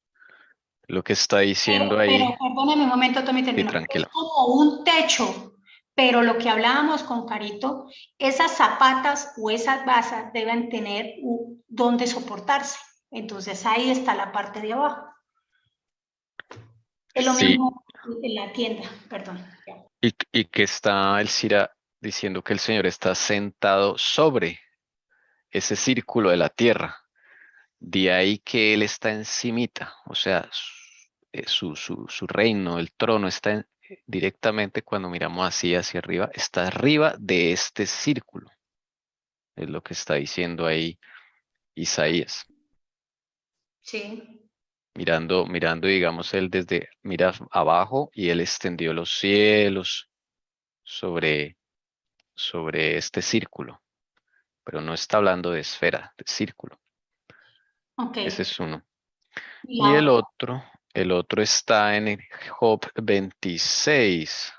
Lo que está diciendo ahí. Pero perdóname un momento, Tommy, termino. Sí, tranquila. Es como un techo, pero lo que hablábamos con Carito, esas zapatas o esas basas deben tener donde soportarse. Entonces ahí está la parte de abajo. Es lo mismo en la tienda, perdón. Y que está el Sira diciendo que el Señor está sentado sobre ese círculo de la tierra. De ahí que Él está encimita, o sea, su reino, el trono está directamente cuando miramos así hacia arriba, está arriba de este círculo. Es lo que está diciendo ahí Isaías. Sí. Mirando, digamos, mira abajo y Él extendió los cielos sobre este círculo. Pero no está hablando de esfera, de círculo. Okay. Ese es uno. Y el otro está en Job 26.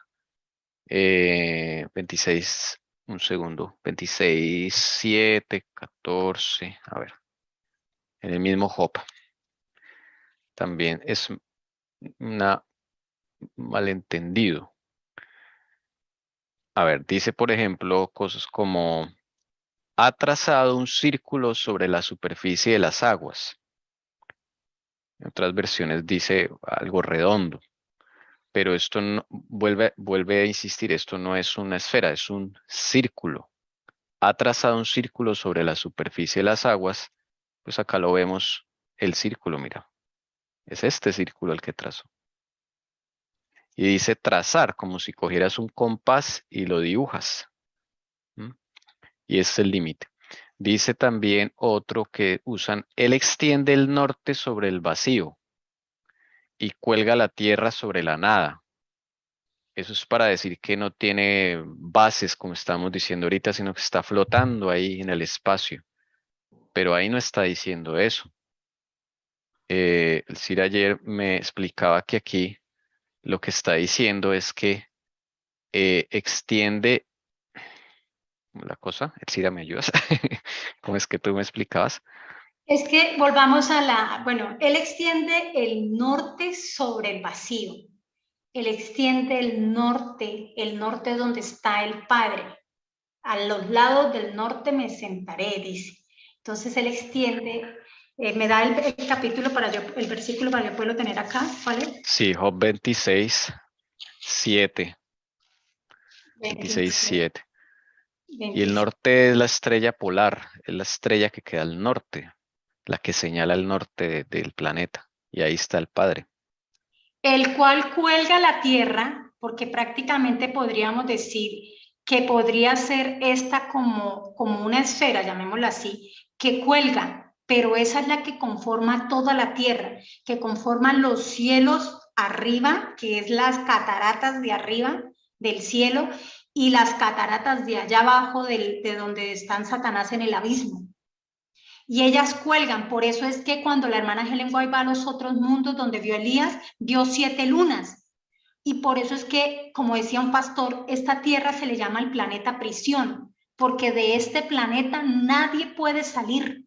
26, Un segundo. 26, 7, 14. A ver. En el mismo Job. También es una malentendido. A ver, dice, por ejemplo, cosas como ha trazado un círculo sobre la superficie de las aguas. En otras versiones dice algo redondo, pero esto no, vuelve a insistir, esto no es una esfera, es un círculo. Ha trazado un círculo sobre la superficie de las aguas, pues acá lo vemos, el círculo, mira, es este círculo el que trazó. Y dice trazar, como si cogieras un compás y lo dibujas. ¿Mm? Y ese es el límite. Dice también otro que usan, él extiende el norte sobre el vacío y cuelga la tierra sobre la nada. Eso es para decir que no tiene bases, como estamos diciendo ahorita, sino que está flotando ahí en el espacio. Pero ahí no está diciendo eso. El Sir ayer me explicaba que aquí lo que está diciendo es que extiende la cosa. El Sir, ¿me ayudas? ¿Cómo es que tú me explicabas? Es que volvamos a bueno, él extiende el norte sobre el vacío. Él extiende el norte donde está el Padre. A los lados del norte me sentaré, dice. Entonces él extiende, me da el capítulo el versículo para yo poderlo tener acá, ¿vale? Sí, Job 26, 7. 26, 7. Y el norte es la estrella polar, es la estrella que queda al norte, la que señala el norte del planeta. Y ahí está el Padre. El cual cuelga la tierra, porque prácticamente podríamos decir que podría ser esta como una esfera, llamémosla así, que cuelga, pero esa es la que conforma toda la tierra, que conforma los cielos arriba, que es las cataratas de arriba del cielo, y las cataratas de allá abajo de donde están Satanás en el abismo. Y ellas cuelgan, por eso es que cuando la hermana Helen White va a los otros mundos donde vio Elías, vio 7 lunas. Y por eso es que, como decía un pastor, esta tierra se le llama el planeta prisión, porque de este planeta nadie puede salir.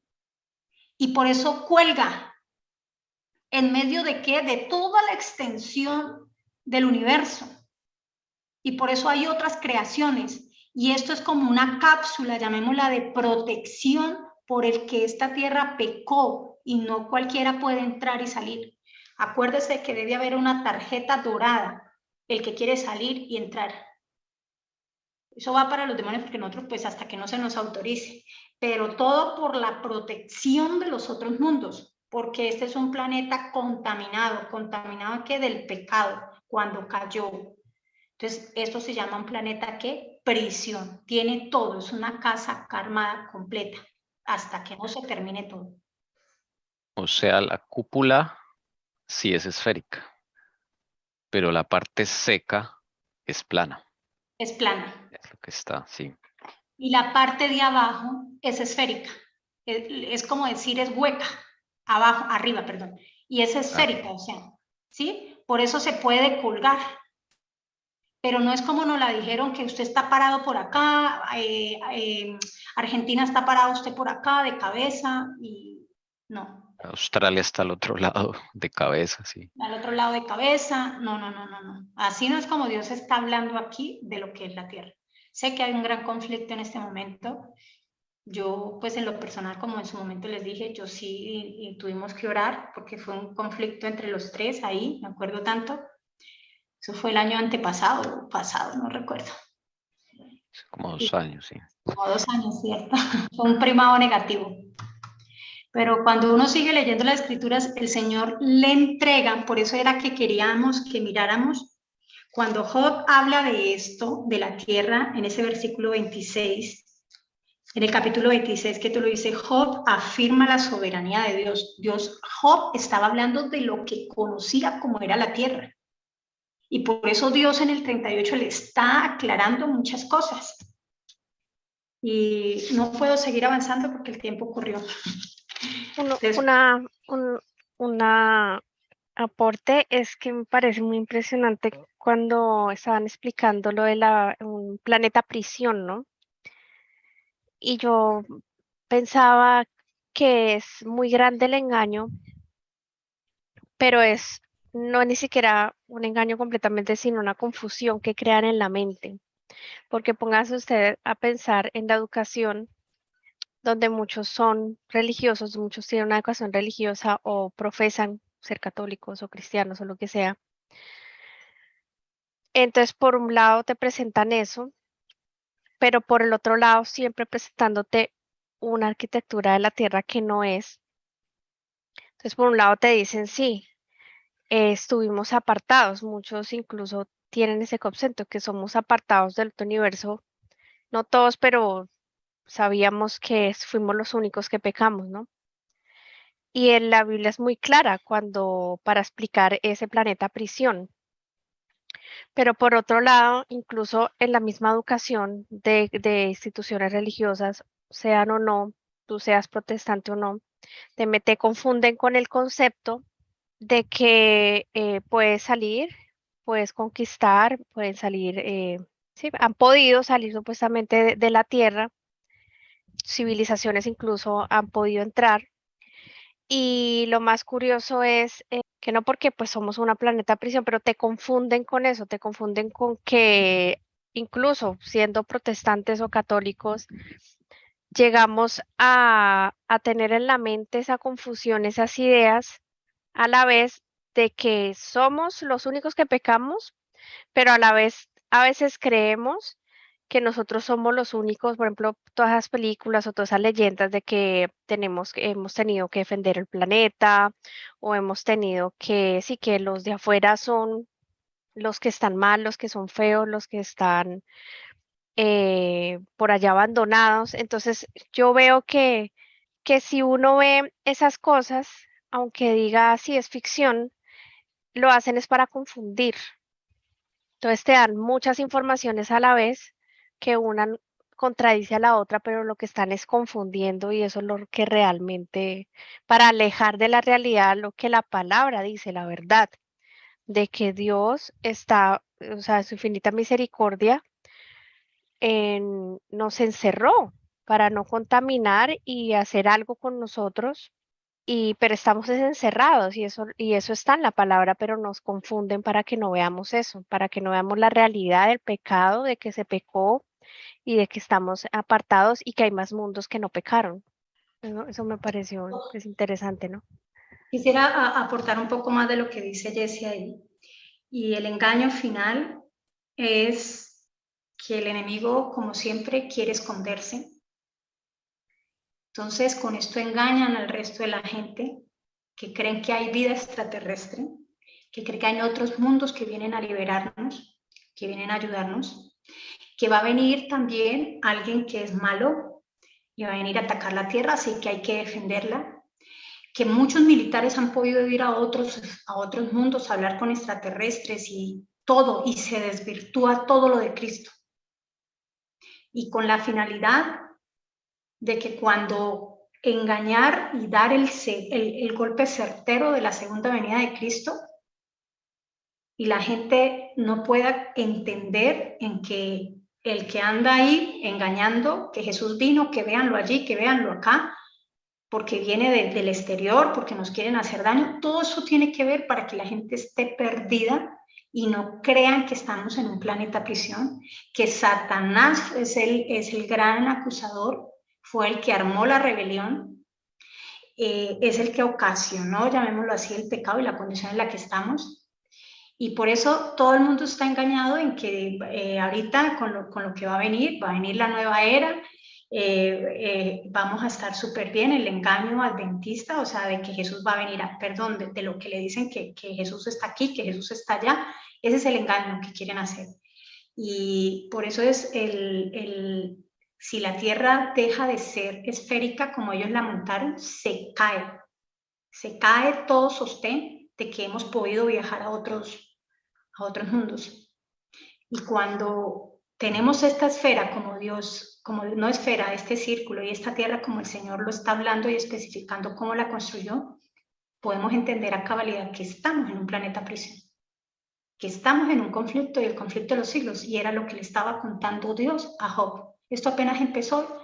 Y por eso cuelga. ¿En medio de qué? De toda la extensión del universo. Y por eso hay otras creaciones. Y esto es como una cápsula, llamémosla de protección por el que esta tierra pecó y no cualquiera puede entrar y salir. Acuérdese que debe haber una tarjeta dorada, el que quiere salir y entrar. Eso va para los demonios porque nosotros pues hasta que no se nos autorice, pero todo por la protección de los otros mundos, porque este es un planeta contaminado, contaminado que del pecado, cuando cayó. Entonces, esto se llama un planeta que prisión, tiene todo, es una casa karmada completa, hasta que no se termine todo. O sea, la cúpula sí es esférica, pero la parte seca es plana. Es plana. Es lo que está, sí. Y la parte de abajo es esférica. Es como decir, es hueca. Abajo, arriba, perdón. Y es esférica, o sea, ¿sí? Por eso se puede colgar. Pero no es como nos la dijeron que usted está parado por acá, Argentina está parado usted por acá de cabeza y no. Australia está al otro lado de cabeza, sí. Al otro lado de cabeza, no. Así no es como Dios está hablando aquí de lo que es la tierra. Sé que hay un gran conflicto en este momento. Yo, pues en lo personal, como en su momento les dije, yo sí y tuvimos que orar porque fue un conflicto entre los tres ahí, me acuerdo tanto. Eso fue el año antepasado, pasado, no recuerdo. Como 2 años, sí. Como 2 años, ¿cierto? Fue un primado negativo. Pero cuando uno sigue leyendo las escrituras, el Señor le entrega, por eso era que queríamos que miráramos, cuando Job habla de esto, de la tierra, en ese versículo 26, en el capítulo 26 que tú lo dices, Job afirma la soberanía de Dios. Job estaba hablando de lo que conocía como era la tierra. Y por eso Dios en el 38 le está aclarando muchas cosas. Y no puedo seguir avanzando porque el tiempo corrió. Una aporte es que me parece muy impresionante cuando estaban explicando lo de un planeta prisión, ¿no? Y yo pensaba que es muy grande el engaño, pero no es ni siquiera un engaño completamente, sino una confusión que crean en la mente. Porque póngase usted a pensar en la educación, donde muchos son religiosos, muchos tienen una educación religiosa o profesan ser católicos o cristianos o lo que sea. Entonces, por un lado te presentan eso, pero por el otro lado siempre presentándote una arquitectura de la tierra que no es. Entonces, por un lado te dicen, sí, estuvimos apartados, muchos incluso tienen ese concepto que somos apartados del otro universo, no todos, pero sabíamos que fuimos los únicos que pecamos, ¿no? Y en la Biblia es muy clara para explicar ese planeta prisión. Pero por otro lado, incluso en la misma educación de instituciones religiosas, sean o no, tú seas protestante o no, te confunden con el concepto de que puedes salir, puedes conquistar, pueden salir, sí, han podido salir supuestamente de la tierra, civilizaciones incluso han podido entrar. Y lo más curioso es que no porque pues somos una planeta prisión, pero te confunden con eso, te confunden con que incluso siendo protestantes o católicos, llegamos a tener en la mente esa confusión, esas ideas, a la vez de que somos los únicos que pecamos, pero a la vez a veces creemos que nosotros somos los únicos, por ejemplo, todas las películas o todas esas leyendas de que hemos tenido que defender el planeta o hemos tenido que, sí, que los de afuera son los que están mal, los que son feos, los que están por allá abandonados. Entonces, yo veo que si uno ve esas cosas, aunque diga sí es ficción, lo hacen es para confundir. Entonces te dan muchas informaciones a la vez que una contradice a la otra, pero lo que están es confundiendo y eso es lo que realmente, para alejar de la realidad lo que la palabra dice, la verdad, de que Dios está, o sea, su infinita misericordia nos encerró para no contaminar y hacer algo con nosotros. Pero estamos encerrados y eso está en la palabra, pero nos confunden para que no veamos eso, para que no veamos la realidad del pecado, de que se pecó y de que estamos apartados y que hay más mundos que no pecaron. Eso me pareció pues, interesante, ¿no? Quisiera aportar un poco más de lo que dice Jessie ahí. Y el engaño final es que el enemigo, como siempre, quiere esconderse. Entonces, con esto engañan al resto de la gente que creen que hay vida extraterrestre, que creen que hay otros mundos que vienen a liberarnos, que vienen a ayudarnos, que va a venir también alguien que es malo y va a venir a atacar la Tierra, así que hay que defenderla, que muchos militares han podido ir a otros mundos a hablar con extraterrestres y todo, y se desvirtúa todo lo de Cristo. Y con la finalidad de que cuando engañar y dar el golpe certero de la segunda venida de Cristo y la gente no pueda entender en que el que anda ahí engañando, que Jesús vino, que véanlo allí, que véanlo acá, porque viene del exterior, porque nos quieren hacer daño, todo eso tiene que ver para que la gente esté perdida y no crean que estamos en un planeta prisión, que Satanás es el gran acusador, fue el que armó la rebelión, es el que ocasionó, llamémoslo así, el pecado y la condición en la que estamos. Y por eso todo el mundo está engañado en que ahorita con lo que va a venir la nueva era, vamos a estar súper bien, el engaño adventista, o sea, de que Jesús va a venir, perdón, de lo que le dicen que Jesús está aquí, que Jesús está allá, ese es el engaño que quieren hacer. Y por eso es si la Tierra deja de ser esférica como ellos la montaron, se cae todo sostén de que hemos podido viajar a otros mundos. Y cuando tenemos esta esfera como Dios, como no esfera, este círculo y esta tierra como el Señor lo está hablando y especificando cómo la construyó, podemos entender a cabalidad que estamos en un planeta prisión, que estamos en un conflicto y el conflicto de los siglos, y era lo que le estaba contando Dios a Job. Esto apenas empezó,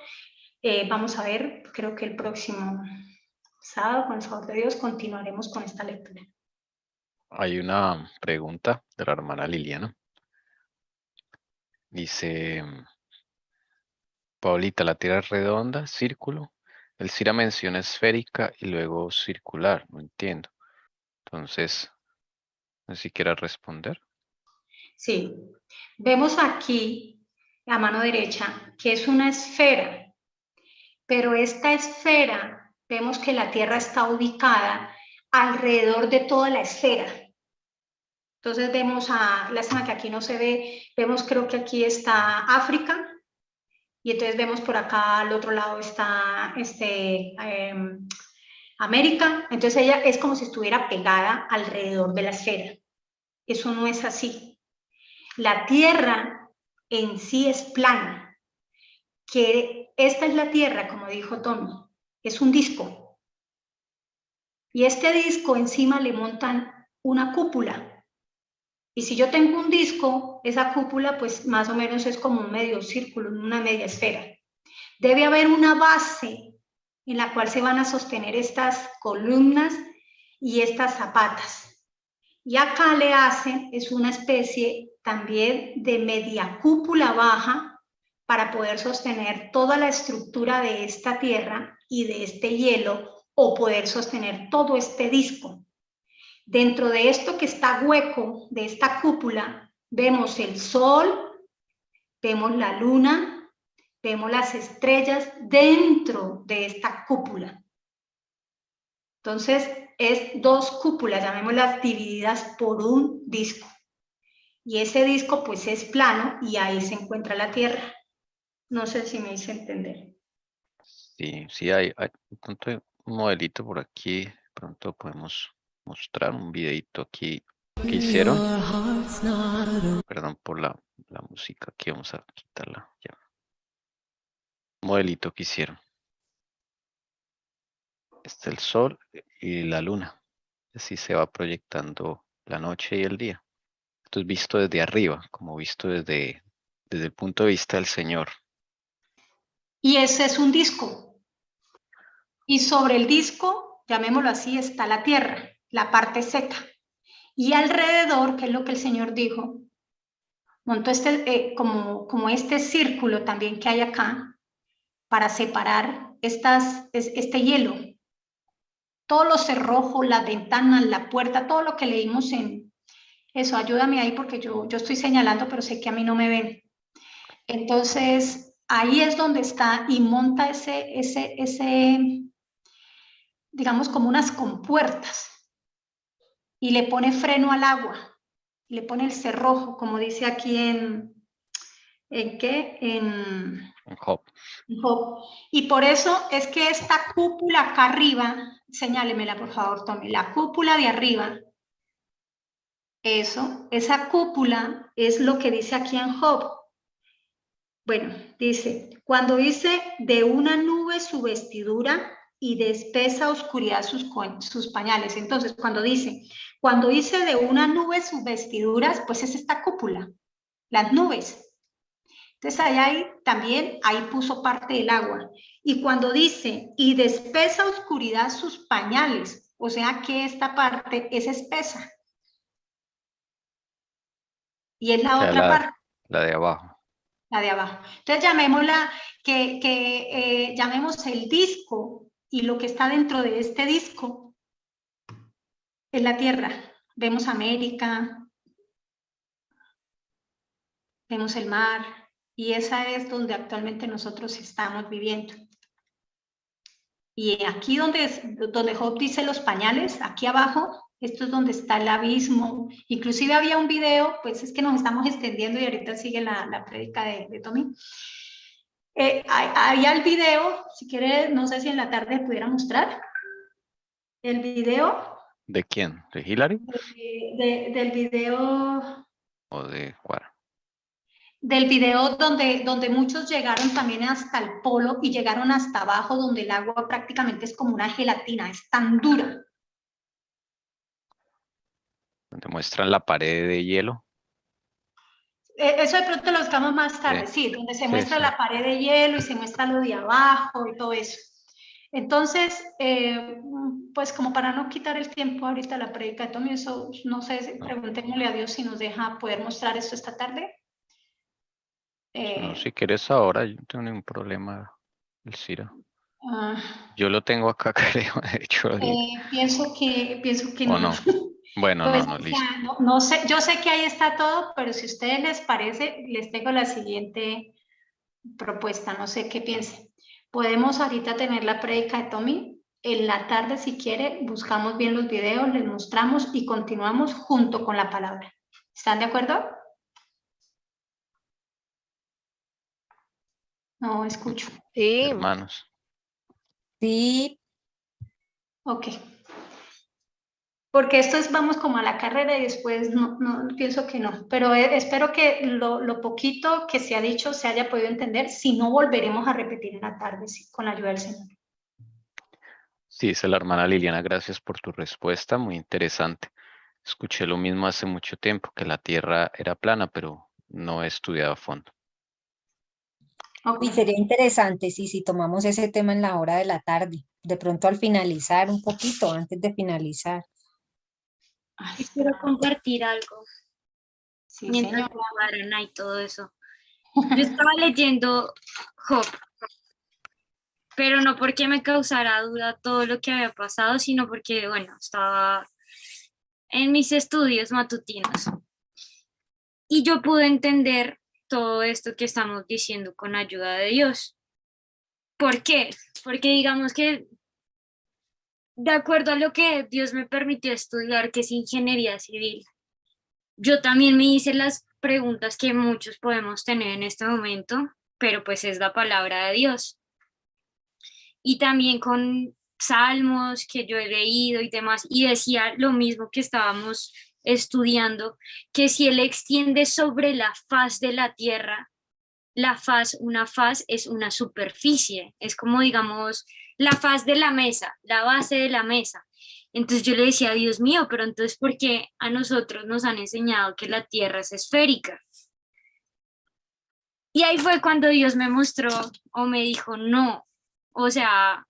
Vamos a ver, creo que el próximo sábado, con el favor de Dios, continuaremos con esta lectura. Hay una pregunta de la hermana Liliana. Dice, Paulita, ¿la Tierra es redonda, círculo? El Cira menciona esférica y luego circular, no entiendo. Entonces, no sé si quieras responder. Sí, vemos aquí, a mano derecha, que es una esfera, pero esta esfera, vemos que la Tierra está ubicada alrededor de toda la esfera. Entonces vemos lástima que aquí no se ve, vemos creo que aquí está África, y entonces vemos por acá al otro lado está América, entonces ella es como si estuviera pegada alrededor de la esfera. Eso no es así. La Tierra en sí es plana, que esta es la Tierra, como dijo Tommy, es un disco. Y este disco encima le montan una cúpula. Y si yo tengo un disco, esa cúpula pues más o menos es como un medio círculo, una media esfera. Debe haber una base en la cual se van a sostener estas columnas y estas zapatas. Y acá le hacen, es una especie también de media cúpula baja para poder sostener toda la estructura de esta tierra y de este hielo, o poder sostener todo este disco. Dentro de esto que está hueco, de esta cúpula, vemos el sol, vemos la luna, vemos las estrellas dentro de esta cúpula. Entonces, es dos cúpulas, llamémoslas divididas por un disco. Y ese disco pues es plano y ahí se encuentra la Tierra. No sé si me hice entender. Sí, hay un modelito por aquí. Pronto podemos mostrar un videito aquí que hicieron. Perdón por la música, aquí vamos a quitarla ya. Modelito que hicieron. Este es el sol y la luna. Así se va proyectando la noche y el día. Esto es visto desde arriba, como visto desde el punto de vista del Señor. Y ese es un disco. Y sobre el disco, llamémoslo así, está la tierra, la parte seca. Y alrededor, que es lo que el Señor dijo, montó como este círculo también que hay acá para separar este hielo. Todos los cerrojos, las ventanas, la puerta, todo lo que leímos en eso. Ayúdame ahí porque yo estoy señalando, pero sé que a mí no me ven. Entonces, ahí es donde está y monta digamos, como unas compuertas y le pone freno al agua, le pone el cerrojo, como dice aquí en Job. Job. Y por eso es que esta cúpula acá arriba, señálemela por favor, Tommy, la cúpula de arriba, esa cúpula es lo que dice aquí en Job. Bueno, dice, cuando dice de una nube su vestidura y de espesa oscuridad sus pañales. Entonces, cuando dice de una nube sus vestiduras, pues es esta cúpula, las nubes. Entonces, ahí puso parte del agua. Y cuando dice, y de espesa oscuridad sus pañales, o sea que esta parte es espesa. Y es la otra parte. La de abajo. La de abajo. Entonces llamémosla, llamemos el disco, y lo que está dentro de este disco es la Tierra. Vemos América, vemos el mar, y esa es donde actualmente nosotros estamos viviendo. Y aquí donde Job dice los pañales, aquí abajo, esto es donde está el abismo. Inclusive había un video, pues es que nos estamos extendiendo y ahorita sigue la prédica de Tommy. Había el video, si quiere, no sé si en la tarde pudiera mostrar el video. ¿De quién? ¿De Hillary? Del video. ¿O de Juara? Del video donde muchos llegaron también hasta el polo y llegaron hasta abajo, donde el agua prácticamente es como una gelatina, es tan dura. Donde muestran la pared de hielo. Eso de pronto lo buscamos más tarde, sí, donde se muestra la pared de hielo y se muestra lo de abajo y todo eso. Entonces, pues como para no quitar el tiempo ahorita la predica de Tommy, eso, no sé, preguntémosle a Dios si nos deja poder mostrar esto esta tarde. No, si quieres ahora, yo no tengo ningún problema, Elcira. Yo lo tengo acá, creo, de hecho. Pienso que no. No. Bueno, pues, no, listo. No sé, yo sé que ahí está todo, pero si a ustedes les parece, les tengo la siguiente propuesta, no sé qué piensen. Podemos ahorita tener la prédica de Tommy, en la tarde si quiere, buscamos bien los videos, les mostramos y continuamos junto con la palabra. ¿Están de acuerdo? No escucho. Sí. Hermanos. Sí. Ok. Porque esto es, vamos como a la carrera y después no pienso que no. Pero espero que lo poquito que se ha dicho se haya podido entender. Si no, volveremos a repetir en la tarde, sí, con la ayuda del Señor. Sí, dice la hermana Liliana, gracias por tu respuesta, muy interesante. Escuché lo mismo hace mucho tiempo, que la Tierra era plana, pero no he estudiado a fondo. Okay. Y sería interesante si tomamos ese tema en la hora de la tarde, de pronto al finalizar un poquito, antes de finalizar. Y quiero compartir algo. Sí, mientras señor. Guaraná y todo eso. Yo estaba leyendo Job, pero no porque me causara duda todo lo que había pasado, sino porque, bueno, estaba en mis estudios matutinos. Y yo pude entender todo esto que estamos diciendo con ayuda de Dios. ¿Por qué? Porque digamos que de acuerdo a lo que Dios me permitió estudiar, que es ingeniería civil, yo también me hice las preguntas que muchos podemos tener en este momento, pero pues es la palabra de Dios. Y también con salmos que yo he leído y demás, y decía lo mismo que estábamos estudiando, que si Él extiende sobre la faz de la tierra, una faz es una superficie, es como digamos la faz de la mesa, la base de la mesa. Entonces yo le decía, Dios mío, pero entonces ¿por qué a nosotros nos han enseñado que la tierra es esférica? Y ahí fue cuando Dios me mostró o me dijo, no, o sea,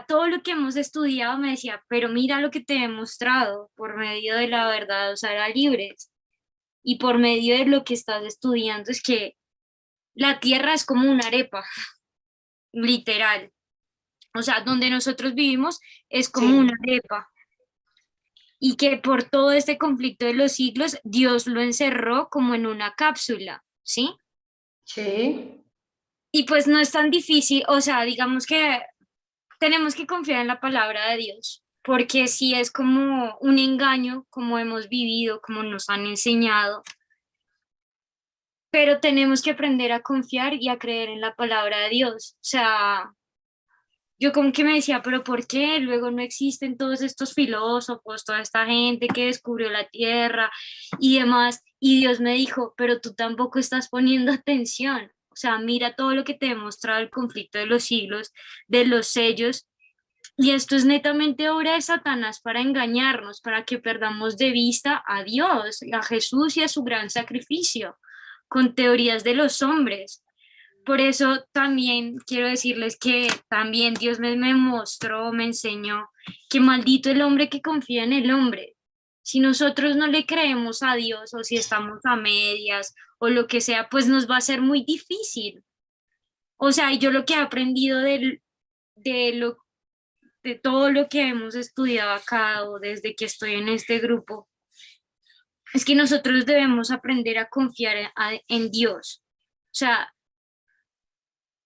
todo lo que hemos estudiado me decía, pero mira lo que te he mostrado por medio de la verdad, o sea, era libres. Y por medio de lo que estás estudiando es que la tierra es como una arepa, literal. O sea, donde nosotros vivimos es como Sí. una arepa. Y que por todo este conflicto de los siglos, Dios lo encerró como en una cápsula, ¿sí? Sí. Y pues no es tan difícil, o sea, digamos que tenemos que confiar en la palabra de Dios, porque si es como un engaño, como hemos vivido, como nos han enseñado, pero tenemos que aprender a confiar y a creer en la palabra de Dios. O sea, yo como que me decía, pero ¿por qué luego no existen todos estos filósofos, toda esta gente que descubrió la tierra y demás? Y Dios me dijo, pero tú tampoco estás poniendo atención. O sea, mira todo lo que te he mostrado el conflicto de los siglos, de los sellos, y esto es netamente obra de Satanás para engañarnos, para que perdamos de vista a Dios, a Jesús y a su gran sacrificio, con teorías de los hombres. Por eso también quiero decirles que también Dios me mostró, me enseñó que maldito el hombre que confía en el hombre. Si nosotros no le creemos a Dios o si estamos a medias o lo que sea, pues nos va a ser muy difícil. O sea, yo lo que he aprendido de todo lo que hemos estudiado acá o desde que estoy en este grupo, es que nosotros debemos aprender a confiar en Dios. O sea,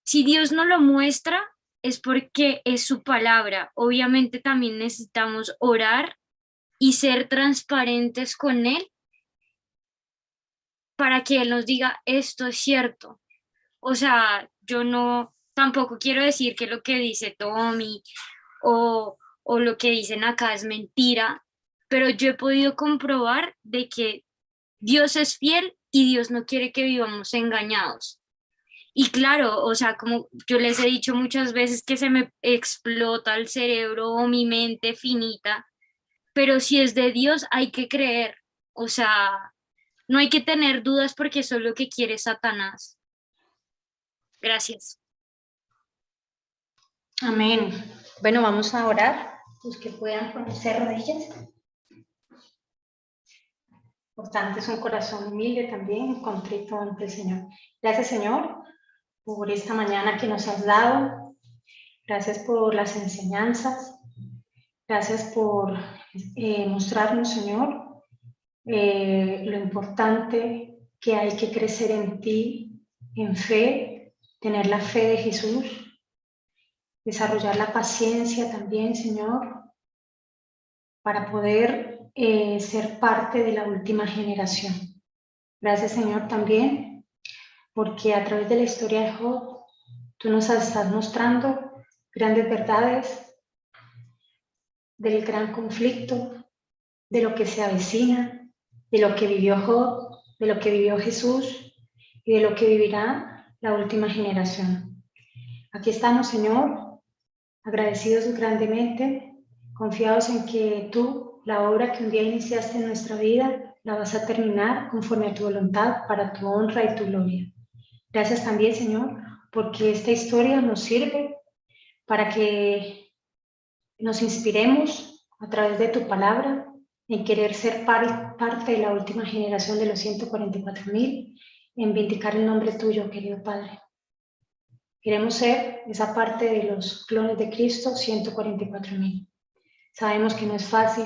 si Dios no lo muestra, es porque es su palabra. Obviamente también necesitamos orar y ser transparentes con Él para que Él nos diga, esto es cierto. O sea, yo no, tampoco quiero decir que lo que dice Tommy o lo que dicen acá es mentira, pero yo he podido comprobar de que Dios es fiel y Dios no quiere que vivamos engañados. Y claro, o sea, como yo les he dicho muchas veces que se me explota el cerebro o mi mente finita, pero si es de Dios hay que creer. O sea, No hay que tener dudas porque eso es lo que quiere Satanás. Gracias. Amén. Bueno, vamos a orar. Los que puedan ponerse de rodillas. Importante es un corazón humilde también, contrito ante el Señor. Gracias, Señor, por esta mañana que nos has dado. Gracias por las enseñanzas. Gracias por mostrarnos, Señor, lo importante que hay que crecer en ti, en fe, tener la fe de Jesús, desarrollar la paciencia también, Señor, para poder ser parte de la última generación. Gracias, Señor, también, porque a través de la historia de Job, tú nos estás mostrando grandes verdades del gran conflicto, de lo que se avecina, de lo que vivió Job, de lo que vivió Jesús y de lo que vivirá la última generación. Aquí estamos, Señor, agradecidos grandemente, confiados en que tú, la obra que un día iniciaste en nuestra vida, la vas a terminar conforme a tu voluntad para tu honra y tu gloria. Gracias también, Señor, porque esta historia nos sirve para que nos inspiremos a través de tu palabra en querer ser parte de la última generación de los 144,000, en vindicar el nombre tuyo, querido Padre. Queremos ser esa parte de los clones de Cristo, 144,000. Sabemos que no es fácil,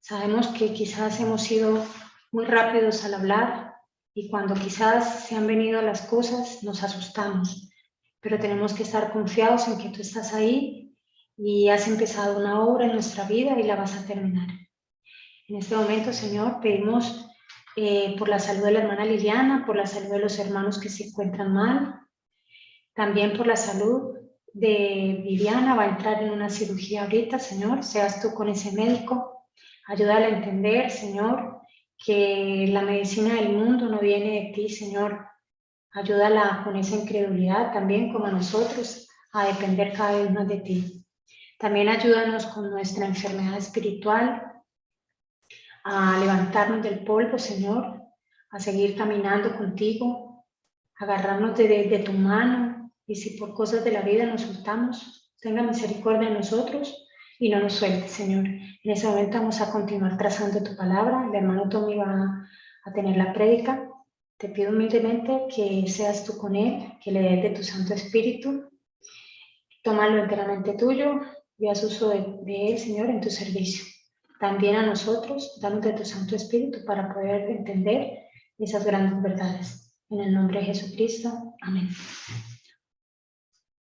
sabemos que quizás hemos sido muy rápidos al hablar y cuando quizás se han venido las cosas nos asustamos, pero tenemos que estar confiados en que tú estás ahí y has empezado una obra en nuestra vida y la vas a terminar. En este momento, Señor, pedimos por la salud de la hermana Liliana, por la salud de los hermanos que se encuentran mal, también por la salud de Viviana, va a entrar en una cirugía ahorita, Señor, seas tú con ese médico, ayúdala a entender, Señor, que la medicina del mundo no viene de ti, Señor, ayúdala con esa incredulidad también como a nosotros a depender cada vez más de ti. También ayúdanos con nuestra enfermedad espiritual, a levantarnos del polvo, Señor, a seguir caminando contigo, agarrarnos de tu mano, y si por cosas de la vida nos soltamos, tenga misericordia de nosotros y no nos suelte, Señor. En ese momento vamos a continuar trazando tu palabra. El hermano Tommy va a tener la prédica. Te pido humildemente que seas tú con él, que le des de tu Santo Espíritu. Tómalo enteramente tuyo y haz uso de él, Señor, en tu servicio. También a nosotros, danos de tu Santo Espíritu para poder entender esas grandes verdades. En el nombre de Jesucristo. Amén.